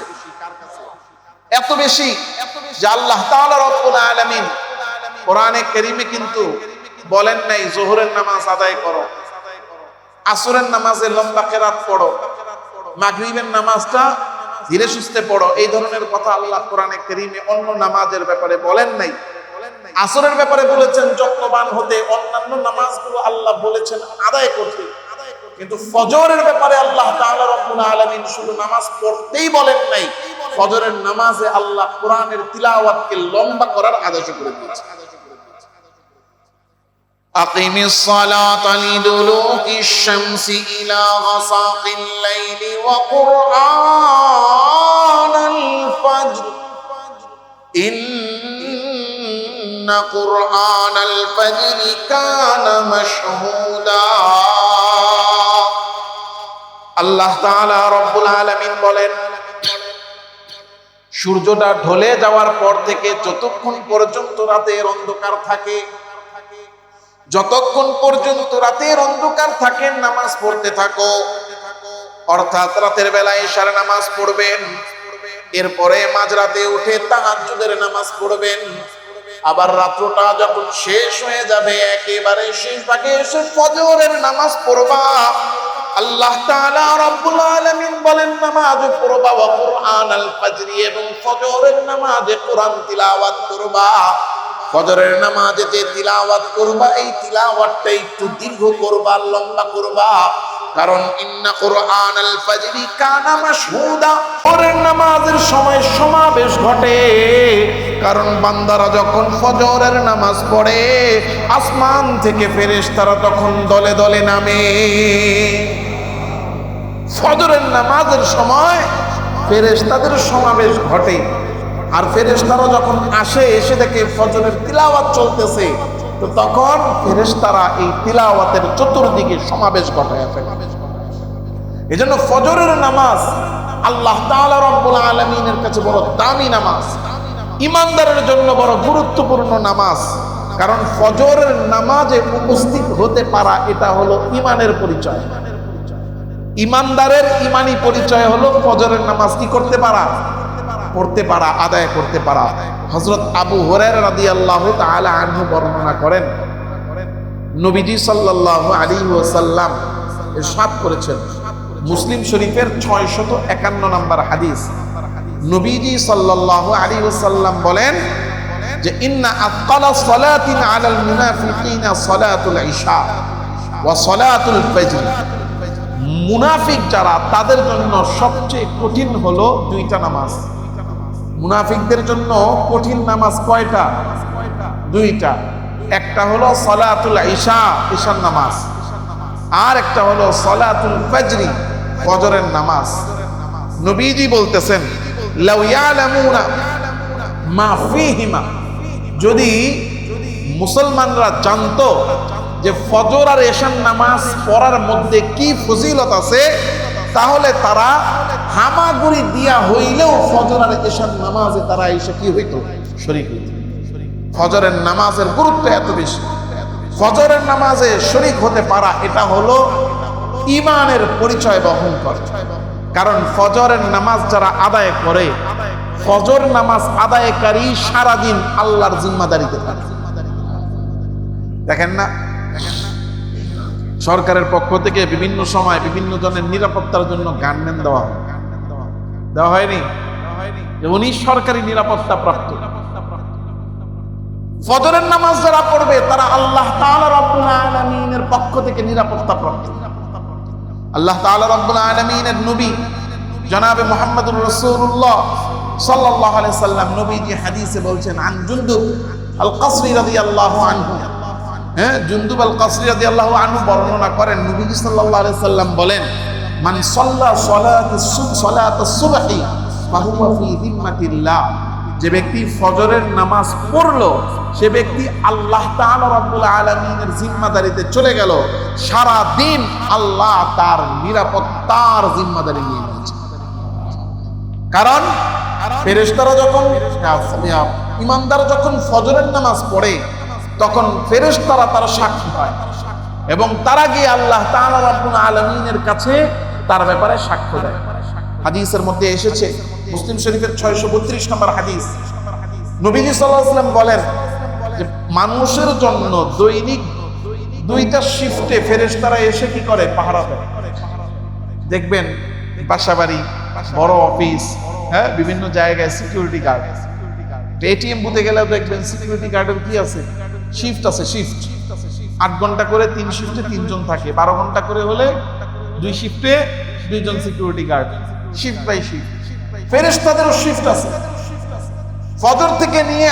এত বেশি যে আল্লাহ তাআলা রব্বুল আলামিন কোরআনে কারীমে কিন্তু বলেন নাই যোহরের নামাজ আদায় করো, আসরের নামাজে লম্বা কেরাত পড়ো, মাগরিবের নামাজটা ধীরে সুস্থে পড়ো। এই ধরনের কথা আল্লাহ কোরআনে কারীমে অন্য নামাজের ব্যাপারে বলেন নাই। আসরের ব্যাপারে বলেছেন যত্নবান হতে, অন্যান্য নামাজগুলো আল্লাহ বলেছেন আদায় করতে, কিন্তু ফজরের ব্যাপারে আল্লাহ তাআলা রব্বুল আলামিন শুধু নামাজ পড়তেই বলেন নাই, ফজরের নামাজে আল্লাহ কোরআনের তিলাওয়াতকে লম্বা করার আদেশ করে দিয়েছেন। আকিমিস সালাতা লিদুলুকিশ শামসি ইলা গাসাকিল লাইলি ওয়া কুরআনাল ফাজর ইন্না কুরআনাল ফাজরি কানা মাশহুদা। আল্লাহ তাআলা রব্বুল আলামিন বলেন, সূর্যটা ঢলে যাওয়ার পর থেকে যতক্ষণ পর্যন্ত রাতের অন্ধকার থাকে, যতক্ষণ পর্যন্ত রাতের অন্ধকার থাকে নামাজ পড়তে থাকো। অর্থাৎ রাতের বেলায় ইশার নামাজ পড়বেন, এরপরে মাঝরাতে উঠে তাহাজ্জুদের নামাজ পড়বেন। আবার রাত্রটা যখন শেষ হয়ে যাবে, একেবারে শেষ ভাগে এসে ফজরের নামাজ পড়বা। আল্লাহ তাআলা রব্বুল আলামিন বলেন, নামাজ পড়বা ওয়া কুরআনাল ফাজরি, এবং ফজরের নামাজে কোরআন তিলাওয়াত করবা। ফজরের নামাজে যে তিলাওয়াত করবা, এই তিলাওয়াতটা একটু দীর্ঘ করবা, লম্বা করবা, কারণ ইন্না কুরআনাল ফাজরি কানা মাশহুদা। ফজরের নামাজের সময় সমাবেশ ঘটে, কারণ বান্দারা যখন ফজরের নামাজ পড়ে আসমান থেকে ফেরেশতারা তখন দলে দলে নামে। ফজরের নামাজের সময় ফেরেশতাদের সমাবেশ ঘটে। আর ফেরেশতারা যখন এসে দেখে ফজরের তিলাওয়াত চলতেছে, তো তখন ফেরেশতারা এই তিলাওয়াতের চতুর্দিকে সমাবেশ ঘটায় ফেলে। এজন্য ফজরের নামাজ আল্লাহ তাআলা রব্বুল আলামিনের কাছে বড় দামি নামাজ, ঈমানদারের জন্য বড় গুরুত্বপূর্ণ নামাজ। কারণ ফজরের নামাজে উপস্থিত হতে পারা এটা হলো ঈমানের পরিচয়। ঈমানদারের ঈমানি পরিচয় হলো ফজরের নামাজ কি করতে পারা, পড়তে পারা, আদায় করতে পারা। হযরত আবু হুরায়রা রাদিয়াল্লাহু তাআলা আনহু বর্ণনা করেন, নবীজি সাল্লাল্লাহু আলাইহি ওয়াসাল্লাম ইরশাদ করেছেন, মুসলিম শরীফের 651 নম্বর হাদিস, নবীজি সাল্লাল্লাহু আলাইহি ওয়াসাল্লাম বলেন যে ইন্না আতকালা সালাতিন আলাল মুনাফিকিনা সালাতুল ইশা ওয়া সালাতুল ফজর। মুনাফিক যারা, তাদের জন্য সবচেয়ে কঠিন হলো দুইটা নামাজ। মুনাফিকদের জন্য কঠিন নামাজ কয়টা? দুইটা। একটা হলো সালাতুল ইশা, ইশার নামাজ, আর একটা হলো সালাতুল ফজরি, ফজরের নামাজ। নবীজি বলতেছেন লাউ ইয়ালামুনা মা ফীহিমা, যদি মুসলমানরা জানতো যে ফজর আর ইশার নামাজ পড়ার মধ্যে কি ফজিলত আছে, তাহলে তারা হামাগুড়ি দিয়া হইলেও ফজর আর ইশার নামাজে তারা এসে কি হইতো, শরীক হইতো। ফজরের নামাজের গুরুত্ব এত বেশি। ফজরের নামাজে শরীক হতে পারা এটা হলো ঈমানের পরিচয় বহন করে। কারণ ফজরের নামাজ যারা আদায় করে, ফজর নামাজ আদায়কারী সারাদিন আল্লাহর জিম্মাদারিতে থাকে। দেখেন না, সরকারের পক্ষ থেকে বিভিন্ন সময় বিভিন্ন জনের নিরাপত্তার জন্য গানম্যান দেওয়া হয়নি, যে উনি সরকারি নিরাপত্তা প্রাপ্ত। ফজরের নামাজ যারা পড়বে তারা আল্লাহ তাআলা রব্বুল আলামিনের পক্ষ থেকে নিরাপত্তা প্রাপ্ত। আল্লাহ তাআলা রব্বুল আলামিনের নবী জনাবে মুহাম্মদুর রাসূলুল্লাহ সাল্লাল্লাহু আলাইহি সাল্লাম নবীজি হাদিসে বলছেন, আন জুনদুব আল কাসরি রাদিয়াল্লাহু আনহু, জুনদুব আল কাসরি রাদিয়াল্লাহু আনহু বর্ণনা করেন, নবীজি সাল্লাল্লাহু আলাইহি সাল্লাম বলেন, মান সাল্লা সালাতাস সুবহি ফাহুয়া ফি যিম্মাতিল্লাহ, যে ব্যক্তি ফজরের নামাজ পড়লো সে ব্যক্তি আল্লাহ তাআলা রব্বুল আলামিনের জিম্মাদারিতে চলে গেল। সারা দিন আল্লাহ তার নিরাপত্তার জিম্মাদারি নিয়ে নিয়েছে। কারণ ফেরেশতারা যখন, ঈমানদার যখন ফজরের নামাজ পড়ে, তখন ফেরেশতারা তার সাক্ষী হয় এবং তারা গিয়ে আল্লাহ তাআলা রব্বুল আলামিনের কাছে তার ব্যাপারে সাক্ষ্য দেয়। হাদিসের মধ্যে এসেছে, মুসলিম শরীফের 632 নম্বর হাদিস, নবীজি সাল্লাল্লাহু আলাইহি ওয়াসাল্লাম বলেন যে মানুষের জন্য দৈনিক দুইটা শিফটে ফেরেশতারা এসে কি করে, পাহারা দেয়। দেখবেন বাসাবাড়ি, বড় অফিস, বিভিন্ন জায়গায় সিকিউরিটি গার্ড, এটিএম বুথে গেলেও দেখবেন সিকিউরিটি গার্ডের কি আছে, শিফট আছে। শিফট 8 ঘন্টা করে 3 শিফটে 3 জন থাকে, 12 ঘন্টা করে হলে 2 শিফটে 2 জন security guard, shift by shift. ফেরেশতাদেরও শিফট আছে। ফজর থেকে নিয়ে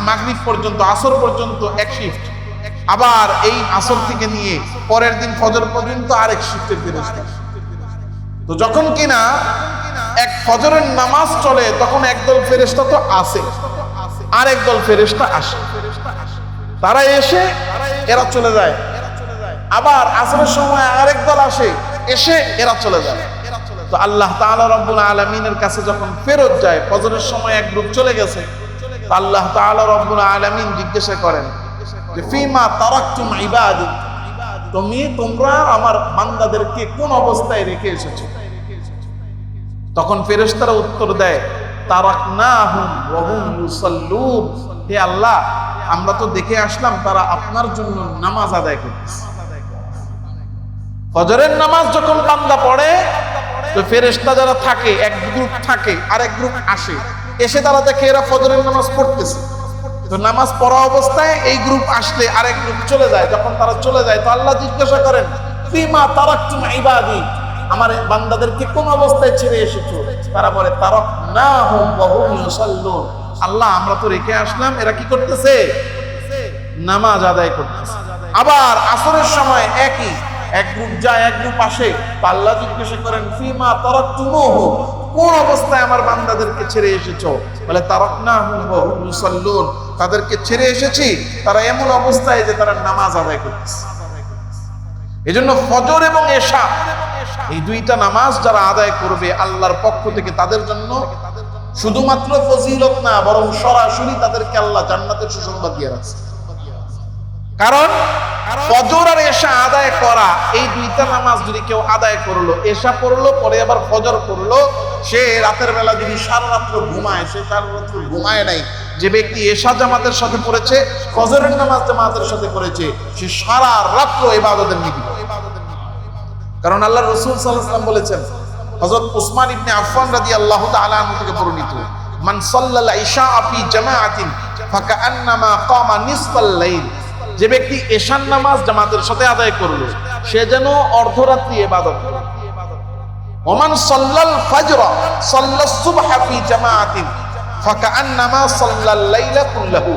মাগরিব পর্যন্ত, আসর পর্যন্ত এক শিফট, আবার এই আসর থেকে নিয়ে পরের দিন ফজর পর্যন্ত আরেক শিফটের ফেরেশতা। তো যখন কিনা এক ফজরের নামাজ চলে, তখন একদল ফেরেশতা তো আসে, আর একদল ফেরেশতা আসে। তারা এসে এরা চলে যায়, আবার আসরের সময় আরেক দল আসে, এসে এরা চলে যায়। তো আল্লাহ তাআলা রব্বুল আলামিনের কাছে যখন ফেরত যায়, ফজরের সময় এক গ্রুপ চলে গেছে, তো আল্লাহ তাআলা রব্বুল আলামিন জিজ্ঞাসা করেন যে ফিমা তারাকতুম ইবাদি, তোমরা আমার বান্দাদেরকে কোন অবস্থায় রেখে এসেছো? তখন ফেরেশতারা উত্তর দেয়, তারাকনাহুম ওয়া হুম ইউসাল্লুন, হে আল্লাহ, আমরা তো দেখে আসলাম তারা আপনার জন্য নামাজ আদায় করতেছে। ফজরের নামাজ যখন বান্দা পড়ে, তো ফেরেশতা যারা থাকে এক গ্রুপ থাকে, আরেক গ্রুপ আসে, এসে তারা দেখে এরা ফজরের নামাজ পড়তেছে। তো নামাজ পড়া অবস্থায় এই গ্রুপ আসলে আরেক গ্রুপ চলে যায়। যখন তারা চলে যায়, তো আল্লাহ জিজ্ঞাসা করেন, ফিমা তারাকতুম ইবাদি, আমার বান্দাদেরকে কোন অবস্থায় ছেড়ে এসেছো? তারা বলে, তারাকনাহুম ওয়া হুম ইউসাল্লুন, আল্লাহ আমরা তো রেখে আসলাম, এরা কি করতেছে? নামাজ আদায় করতেছে। আবার আসরের সময় একই এক গ্রুপ যায় এক গ্রুপ আসে, আল্লাহ জিজ্ঞাসা করেন ফিমা তারাকতুমুহু, কোন অবস্থায় আমার বান্দাদেরকে ছেড়ে এসেছো? বলে তারাকনাহুম ওয়া হুম ইউসাল্লুন, তাদেরকে ছেড়ে এসেছি তারা এমন অবস্থায় যে তারা নামাজ আদায় করতেছে। এজন্য ফজর এবং এশা এই দুইটা নামাজ যারা আদায় করবে আল্লাহর পক্ষ থেকে তাদের জন্য শুধুমাত্র ফজিলত না, বরং সরাসরি তাদেরকে আল্লাহ জান্নাতের সুসংবাদ দিয়ে রাখছে। কারণ ফজর আর এশা আদায় করা, এই দুইটা নামাজ যদি কেউ আদায় করলো, এশা পড়লো পরে আবার ফজর করলো, সে রাতের বেলা যদি সারা রাত্র ঘুমায়, সে সারা রাত্র ঘুমায় নাই। যে ব্যক্তি এশা জামাতের সাথে পড়েছে, ফজরের নামাজ জামাতের সাথে পড়েছে, সে সারা রাত্র ইবাদতের নেকি পাবে। কারণ আল্লাহ রাসূল সাল্লাল্লাহু আলাইহি ওয়াসাল্লাম বলেছেন, হযরত উসমান ইবনে আফফান রাদিয়াল্লাহু তাআলা আনহু থেকে বর্ণিত, মান সাল্লাল ইশা ফি জামাআতিন ফাকান্নামা কামা নিসফাল লাইল, যে ব্যক্তি এশার নামাজ জামাতের সাথে আদায় করলো, সে যেন অর্ধরাত্রি ইবাদত করলো। ওমান সাল্লাল ফাজর সাল্লাস সুবহা ফি জামাআতিন ফাকান্নামা সাল্লাল লাইলা কুল্লাহু,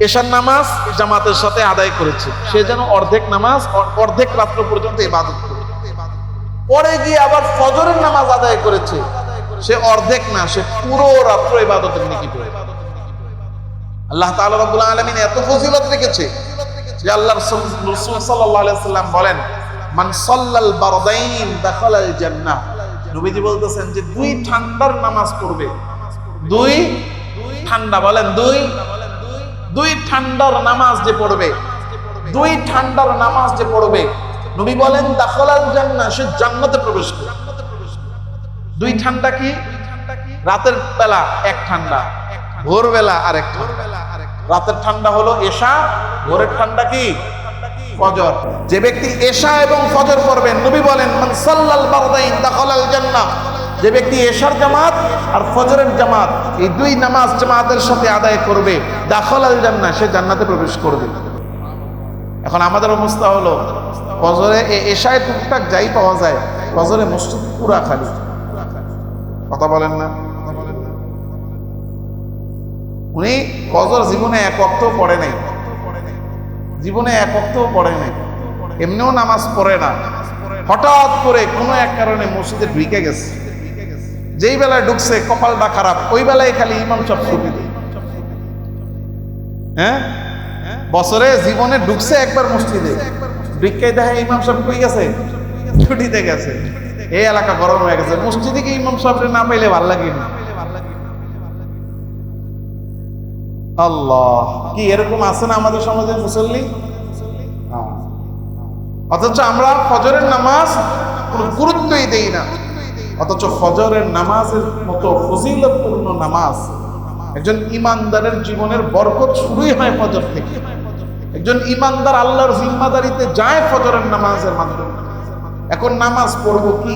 এশার নামাজ জামাতের সাথে আদায় করেছে, সে যেন অর্ধেক নামাজ অর্ধেক রাত্র পর্যন্ত ইবাদত করে। পরে গিয়ে আবার ফজরের নামাজ আদায় করেছে, সে অর্ধেক না, সে পুরো রাত্র ইবাদতের নেকি পেয়ে। আল্লাহ তাআলা রব্বুল আলামিন এত ফজিলত রেখেছে যে আল্লাহর রাসূল সাল্লাল্লাহু আলাইহি ওয়াসাল্লাম বলেন, মান সাল্লাল বারদাইন দাখালাল জান্নাহ, নবীজি বলতেছেন যে দুই ঠান্ডার নামাজ পড়বে, দুই ঠান্ডা, বলেন দুই ঠান্ডার নামাজ যে পড়বে, দুই ঠান্ডার নামাজ যে পড়বে, নবী বলেন দাখালাল জান্নাহ, সে জান্নাতে প্রবেশ করবে। দুই ঠান্ডা কি? রাতের বেলা এক ঠান্ডা, ভোরবেলা আরেক ঠান্ডা। রাতের ঠান্ডা হলো এশা, ভোরের ঠান্ডা কি? ফজর। যে ব্যক্তি এশা এবং ফজর পড়বেন, নবী বলেন মান সাল্লাল বারদাইন দাখালাল জান্নাহ, যে ব্যক্তি এশার জামাত আর ফজরের জামাত এই দুই নামাজ জামাতের সাথে আদায় করবে, দাখালাল জান্নাহ, সে জান্নাতে প্রবেশ করবে। এখন আমাদের অবস্থা হলো ফজরে এশায় টুকটাক যাই পাওয়া যায়, ফজরে মসজিদ পুরা খালি। কথা বলেন না? উনি ফজর জীবনে এক ওয়াক্তও পড়ে নাই, জীবনে এক ওয়াক্তও পড়ে নাই, এমনিও নামাজ পড়ে না। হঠাৎ করে কোনো এক কারণে মসজিদে ঢুকে গেছে, যেই বেলায় ঢুকছে কপালটা খারাপ, ওই বেলায় খালি ইমাম সাহেব ছুটি দেয়। হ্যাঁ, বছরে জীবনে ঢুকছে একবার মসজিদে, ঢুকাই দেখে ইমাম সাহেব কই গেছে, ছুটিতে গেছে। এই এলাকা গরম হয়ে গেছে, মসজিদে কি ইমাম সাহেবরে না পাইলে ভাল লাগে না। আল্লাহ, কি এরকম আছে না আমাদের সমাজে মুসল্লি? অথচ আমরা ফজরের নামাজ কোনো গুরুত্বই দেই না। অথচ ফজরের নামাজের মতো ফজিলতপূর্ণ নামাজ, একজন ইমানদারের জীবনের বরকত শুরুই হয় ফজর থেকে। একজন ইমানদার আল্লাহর জিম্মাদারিতে যায় ফজরের নামাজের মাধ্যমে। এখন নামাজ পড়বো কি?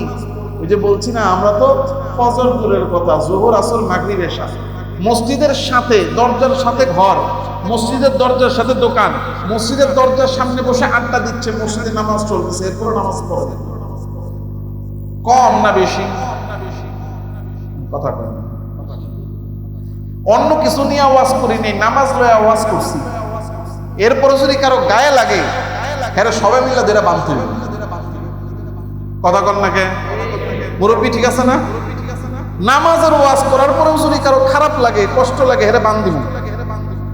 ওই যে বলছি না, আমরা তো ফজর দূরের কথা, যোহর আসর মাগরিব এশা, মসজিদের সাথে দরজার সাথে ঘর, মসজিদের দরজার সাথে দোকান, মসজিদের দরজার সামনে বসে আড্ডা দিচ্ছে, মসজিদে নামাজ চলতেছে, এরপর নামাজ পড়ে কম না বেশি? কথা কয় না। অন্য কিছু নিয়ে আওয়াজ করি নেই, নামাজ লয়ে আওয়াজ করছি। এরপরে যদি কারো গায়ে লাগে, হ্যাঁ সবাই মিলে যেটা বানতে হবে। কথা কন না কে মুরব্বী? ঠিক আছে না? নামাজের ওয়াজ করার পরেও যদি কারো খারাপ লাগে, কষ্ট লাগে, হেরে বান দিব।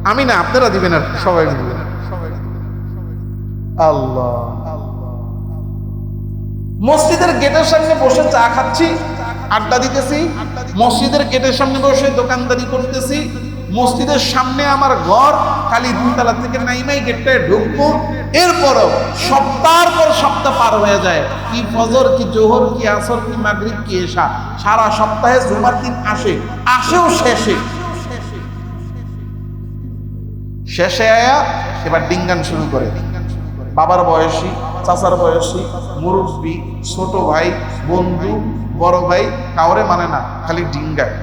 আমি না, আপনারা দিবেন আর সবাই মিলে। আল্লাহ, মসজিদের গেটের সামনে বসে চা খাচ্ছি, আড্ডা দিতেছি, মসজিদের গেটের সামনে বসে দোকানদারি করতেছি, মসজিদের সামনে আমার ঘর, খালি দুতলা থেকে নাইমাই গেটটায় ঢুকবো। এরপরও সপ্তাহের পর সপ্তাহ পার হয়ে যায়, কি ফজর, কি জোহর, কি আসর, কি মাগরিব, কি এশা, সারা সপ্তাহে জুমার দিন আসেও শেষে আয়া এবার ডিঙ্গান শুরু করে। বাবার বয়সী, চাচার বয়সী, মুরব্বী, ছোট ভাই, বন্ধু, বড় ভাই, কাউরে মানে না, খালি ডিঙ্গায়,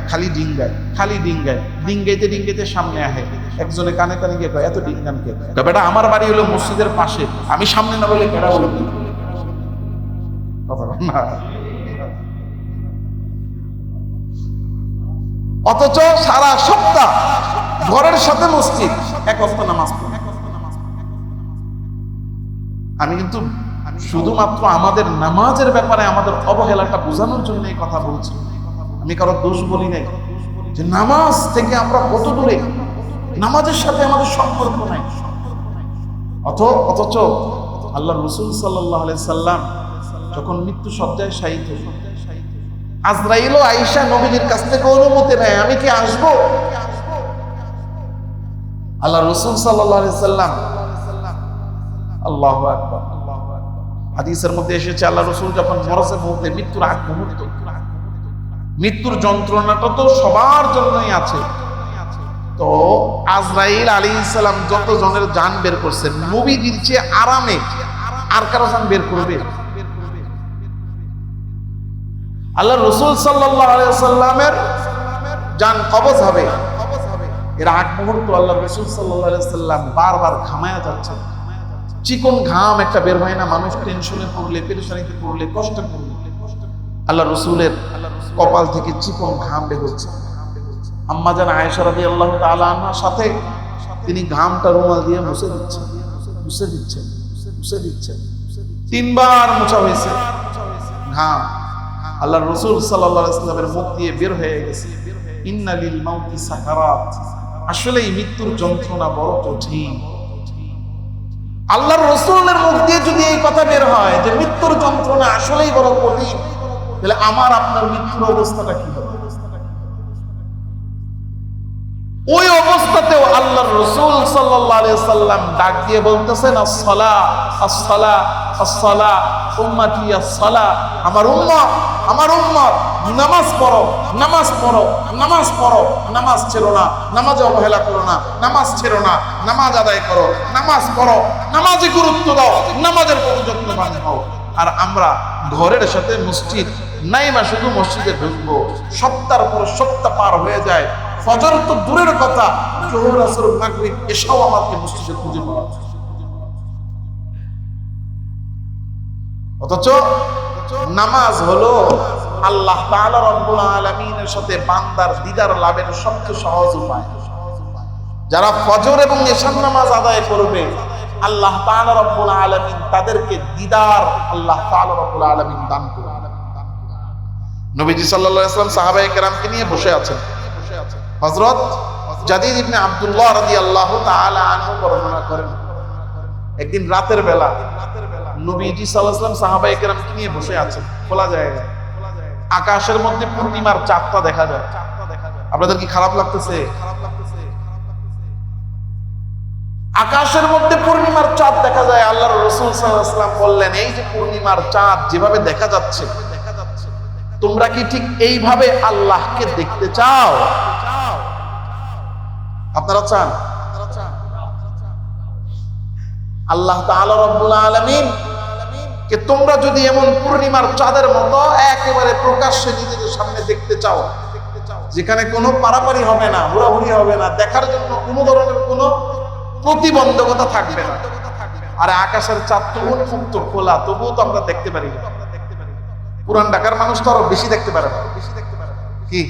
ডিঙ্গাইতে সামনে আহে। একজনে কানে গিয়ে কয়, এত ডিঙ্গান কে? বেটা, আমার বাড়ি হলো মসজিদের পাশে, আমি সামনে না বলে কেডা বলবি? না। অথচ সারা সপ্তাহ ঘরের সাথে মসজিদ, এক ওয়াক্ত নামাজ পড়ে। আমি কিন্তু শুধুমাত্র আমাদের নামাজের ব্যাপারে আমাদের অবহেলাটা বোঝানোর জন্য এই কথা বলছি। আমি কারো দোষ বলি নাই, যে নামাজ থেকে আমরা কত দূরে, নামাজের সাথে আমাদের সম্পর্ক নাই। অথচ আল্লাহ রাসূল সাল্লাল্লাহু আলাইহি সাল্লাম যখন মৃত্যু সজ্জায় শায়িত, আজরাইল ও আয়েশা নবীজির কাছ থেকে অনুমতি নেয়, আমি কি আসবো? আল্লাহ রাসূল সাল্লাল্লাহু আলাইহি সাল্লাম, আল্লাহু আকবার, হাদিসের মধ্যে এসেছে আল্লাহ রাসূল যখন মরসে মুহূর্তে, মৃত্যুর আগ মুহূর্ত, মৃত্যুর যন্ত্রণাটা তো সবার জন্যই আছে, তো আজরাইল আলাইহিস সালাম যত জনের জান বের করছেন, নবীজির চেয়ে আরামে আর কারো জান বের করবে? আল্লাহ রাসূল সাল্লাল্লাহু আলাইহি ওয়াসাল্লামের জান কবজ হবে, এর আগ মুহূর্ত আল্লাহ রাসূল সাল্লাল্লাহু আলাইহি ওয়াসাল্লাম বারবার ঘামায়া যাচ্ছে। চিকন ঘাম একটা বের হয় না, মানুষ টেনশনে পড়লে, পেরেশানিতে পড়লে, কষ্টে পড়লে, আল্লাহ রাসূলের কপাল থেকে চিকন ঘাম বের হচ্ছে। আম্মা জান আয়েশা রাদিয়াল্লাহু তাআলা আনহার সাথে তিনি ঘামটা রুমাল দিয়ে মুছে দিচ্ছেন। তিনবার মোছা হয়েছে ঘাম। আল্লাহ রাসূল সাল্লাল্লাহু আলাইহি ওয়াসাল্লামের মুখ দিয়ে বের হয়ে গেছে, ইন্না লিল মাউতি সাকারাত, আসলেই মৃত্যুর যন্ত্রণা বড় কঠিন। আল্লাহর রাসূলের মুখ দিয়ে যদি এই কথা বের হয় যে মৃত্যুর যন্ত্রণা আসলেই বড় কঠিন, তাহলে আমার আপনার মৃত্যুর অবস্থাটা কি হবে? ওই অবস্থাতেও আল্লাহর রাসূল সাল্লাল্লাহু আলাইহি ওয়াসাল্লাম ডাক দিয়ে বলতেছেন, আসসালাহ আসসালাহ আসসালাহ উম্মতি আসসালাহ, আমার উম্মত নামাজ পড়ো, নামাজ পড়ো, নামাজ পড়ো, নামাজ ছেড়ো না, নামাজে অবহেলা করো না, নামাজ ছেড়ো না, নামাজ আদায় করো, নামাজ পড়ো, নামাজে গুরুত্ব দাও, নামাজের প্রতি যত্নবান হও। আর আমরা ঘরের সাথে মসজিদ নাই, বা শুধু মসজিদে ঢুকবো, সপ্তাহের পর সপ্তাহ পার হয়ে যায়, ফজর তো দূরের কথা, জোহর আসর মাগরিব এসব আমাকে মসজিদে খুঁজে পাওয়া যায়। অথচ নামাজ হলো আল্লাহ তাআলা রব্বুল আলামিনের সাথে বান্দার দিদার লাভের সবচেয়ে সহজ উপায়। যারা ফজর এবং এশার নামাজ আদায় করবে, আল্লাহ তাআলা রব্বুল আলামিন তাদেরকে দিদার আল্লাহ তাআলা রব্বুল আলামিন দান করবেন। নবীজি সাল্লাল্লাহু আলাইহি ওয়াসাল্লাম সাহাবায়ে কেরামকে নিয়ে বসে আছেন। হযরত জাদিদ ইবনে আব্দুল্লাহ রাদিয়াল্লাহু তাআলা আনহু বর্ণনা করেন, একদিন রাতের বেলা নবীজি সাল্লাল্লাহু আলাইহি ওয়াসাল্লাম সাহাবায়ে কেরামকে নিয়ে বসে আছেন খোলা জায়গায়, আকাশের মধ্যে পূর্ণিমার চাঁদটা দেখা যায়। আপনাদের কি খারাপ লাগতেছে? আকাশের মধ্যে পূর্ণিমার চাঁদ দেখা যায়। আল্লাহর রাসূল সাল্লাল্লাহু আলাইহি ওয়াসাল্লাম বললেন, এই যে পূর্ণিমার চাঁদ যেভাবে দেখা যাচ্ছে, তোমরা কি ঠিক এইভাবে আল্লাহকে দেখতে চাও? আপনারা চান? আল্লাহ তাআলা রব্বুল আলামিন কে তোমরা যদি এমন পূর্ণিমার চাঁদের মতো একেবারে প্রকাশ্যে নিজেদের সামনে দেখতে চাও, যেখানে কোনো পারাপারি হবে না, হুড়াহুড়ি হবে না, দেখার জন্য কোনো ধরনের কোনো প্রতিবন্ধকতা থাকবে না, আর আকাশের চাঁদ তো উন্মুক্ত খোলা, তবুও তো আমরা দেখতে পারি না। পুরান ঢাকার মানুষ তো আরো বেশি দেখতে পারে না। কি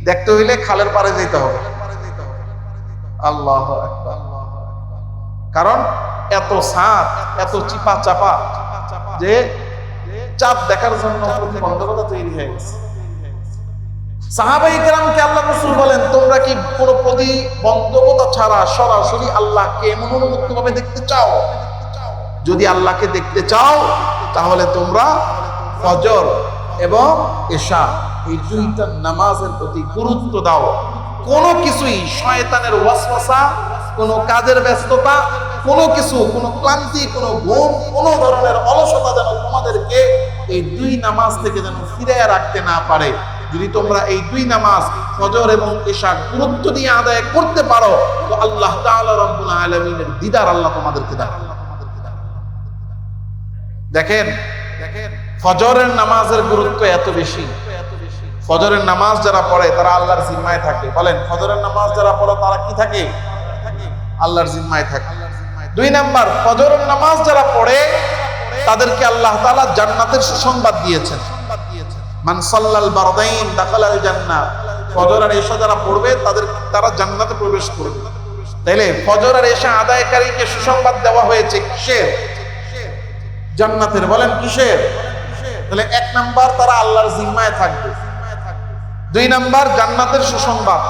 দেখতে হইলে খালের পাড়ে যেতে হবে। আল্লাহু আকবার। কারণ এত ছাদ, এত চিপা চাপা যে চাঁদ দেখার জন্য প্রতিবন্ধকতা তৈরি হয়ে গেছে। সাহাবায়ে কেরামকে আল্লাহ রাসূল বলেন, তোমরা কি কোনো প্রতিবন্ধকতা ছাড়া সরাসরি আল্লাহকে এমন উন্মুক্তভাবে দেখতে চাও? যদি আল্লাহকে দেখতে চাও, তাহলে তোমরা ফজর এবং এশা এই দুইটা নামাজের প্রতি গুরুত্ব দাও। কোনো কিছুই শয়তানের ওয়াসওয়াসা, কোনো কাজের ব্যস্ততা, কোনো কিছু, কোনো ক্লান্তি, কোনো ঘুম, কোনো ধরনের অলসতা যেন তোমাদেরকে এই দুই নামাজ থেকে যেন ফিরিয়ে রাখতে না পারে। যদি তোমরা এই দুই নামাজ ফজর এবং এশা গুরুত্ব দিয়ে আদায় করতে পারো, তো আল্লাহ তাআলা রব্বুল আলামিনের দিদার আল্লাহ তোমাদেরকে দান। দেখেন ফজরের নামাজের গুরুত্ব এত বেশি। ফজরের নামাজ যারা পড়ে তারা আল্লাহর জিম্মায় থাকে। বলেন, ফজরের নামাজ যারা পড়ে তারা কি থাকে? আল্লাহর জিম্মায় থাকে। দুই নাম্বার, ফজরের নামাজ যারা পড়ে তাদেরকে আল্লাহ তাআলা জান্নাতের সুসংবাদ দিয়েছেন। মান সাল্লাল বারদাইন দাখালাল জান্নাহ। ফজর আর এশা যারা পড়বে তারা জান্নাতে প্রবেশ করবে। তাইলে ফজর আর এশা আদায়কারীকে সুসংবাদ দেওয়া হয়েছে কিসের? জান্নাতের। বলেন কিসের? তাহলে 1 নাম্বার তারা আল্লাহর জিম্মায় থাকবে, 2 নাম্বার জান্নাতের সুসংবাদ,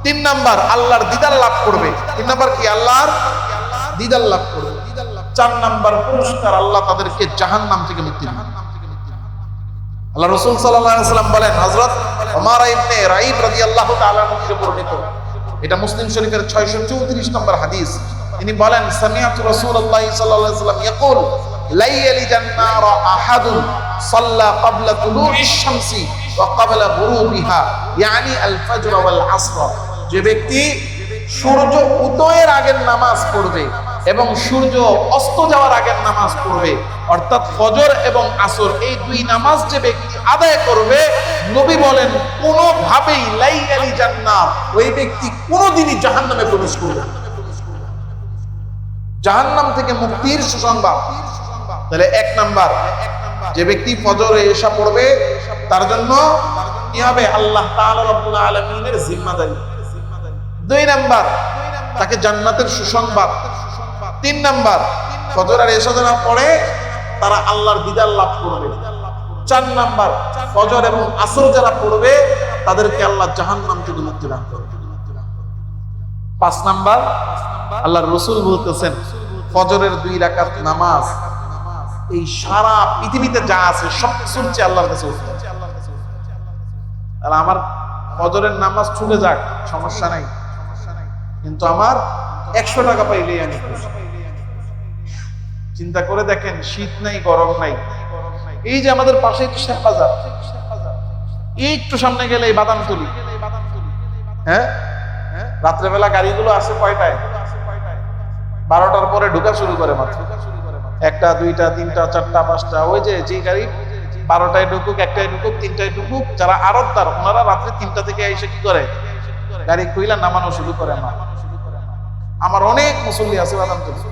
3 নাম্বার আল্লাহর দিদার লাভ করবে। 3 নাম্বার কি? আল্লাহর দিদার লাভ করবে। 4 নাম্বার পুরস্কার, আল্লাহ তাদেরকে জাহান্নাম থেকে মুক্তি দিবেন। আল্লাহ রাসূল সাল্লাল্লাহু আলাইহি ওয়াসাল্লাম বলেন, হযরত ওমর ইবনে রাইব রাদিয়াল্লাহু তাআলা থেকে বর্ণিত, এটা মুসলিম শরীফের 634 নম্বর হাদিস। তিনি বলেন, সামিআতু রাসূলুল্লাহ সাল্লাল্লাহু আলাইহি ওয়াসাল্লাম ইয়াকুল লা ইয়ালিজান নার আহাদুন সাল্লা ক্বাবলা তুলুইশ শামসি ওয়া ক্বাবলা গুরুবিহা ইয়ানি আল ফজর ওয়াল আসর। যে ব্যক্তি সূর্য উদয়ের আগের নামাজ পড়বে এবং সূর্য অস্ত যাওয়ার আগের নামাজ পড়বে, অর্থাৎ ফজর এবং আসর, এই 2 নামাজ যে ব্যক্তি আদায় করবে, নবী বলেন কোনোভাবেই লা ইয়ালিজান নার, ওই ব্যক্তি কোনোদিনই জাহান্নামে প্রবেশ করবে না। জাহান্নাম থেকে মুক্তির সুসংবাদ। তাহলে 1 নাম্বার, যে ব্যক্তি ফজরে এশা পড়বে তার জন্য কি হবে? আল্লাহ তাআলা রব্বুল আলামিনের জিম্মাদারি। 2 নাম্বার, তাকে জান্নাতের সুসংবাদ। 3 নাম্বার, ফজর আর এশা যারা পড়ে তারা আল্লাহর দিদার লাভ করবে। 4 নাম্বার, ফজর এবং আসর যারা পড়বে তাদেরকে আল্লাহ জাহান্নাম থেকে মুক্তি দান করবে। 5 নাম্বার, আল্লাহর রাসূল বলতেছেন, ফজরের 2 রাকাত নামাজ এই সারা পৃথিবীতে যা আছে সব কিছুর চেয়ে আল্লাহর কাছে উত্তম। তাহলে আমার ফজরের নামাজ ছুটে যাক, সমস্যা নাই, কিন্তু আমার 100 টাকা পাইলেই আমি খুশি। চিন্তা করে দেখেন, শীত নাই, গরম নাই, এই যে আমাদের পাশেই তো শেখ বাজার, এই একটু সামনে গেলে এই বাদামতলি, হ্যাঁ, রাত্রেবেলা গাড়িগুলো আসে কয়টায়? 12টার পরে ঢোকা শুরু করে মাত্র। 1টা 2টা 3টা 4টা 5টা, ওই যে গাড়ি 12টায় ঢুকুক, 1টায় ঢুকুক, 3টায় ঢুকুক, যারা আড়তদার ওনারা রাত্রে 3টা থেকে এসে কি করে? গাড়ি খুইলা নামানো শুরু করে। আমার অনেক মুসল্লি আছে বাদামতলি,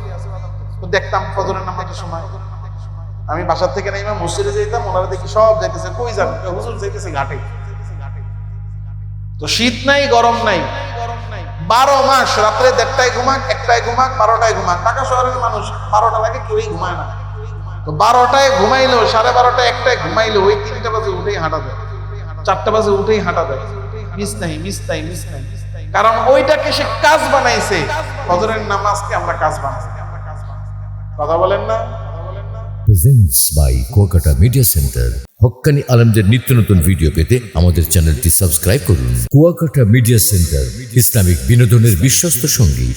দেখতাম ফজরের নামাজের সময় আমি বাসার থেকে নেমে মসজিদে যেতাম, ওনারা দেখি সব যাইতেছে। কই যান? হুজুর যাইতেছে ঘাটে। তো শীত নাই, গরম নাই, 12 মাস রাত্রে 1টায় ঘুমাক, 1টায় ঘুমাক, 12টায় ঘুমাক। ঢাকা শহরের মানুষ 12টা লাগে কেউই ঘুমায় না। তো 12টায় ঘুমাইলো, 12:30টায় 1টায় ঘুমাইলো, ওই 3টা বাজে উঠেই হাঁটা দেয়, 4টা বাজে উঠেই হাঁটা দেয়। মিস নাই। কারণ ওইটাকে সে কাজ বানাইছে, ফজরের নামাজকে আমরা কাজ বানাইছি। কথা বলেন না? Presents by Kuakata media centre. হক্কানি আলেমদের নিত্য নতুন ভিডিও পেতে আমাদের চ্যানেলটি সাবস্ক্রাইব করুন। কুয়াকাটা মিডিয়া সেন্টার, ইসলামিক বিনোদনের বিশ্বস্ত সঙ্গী।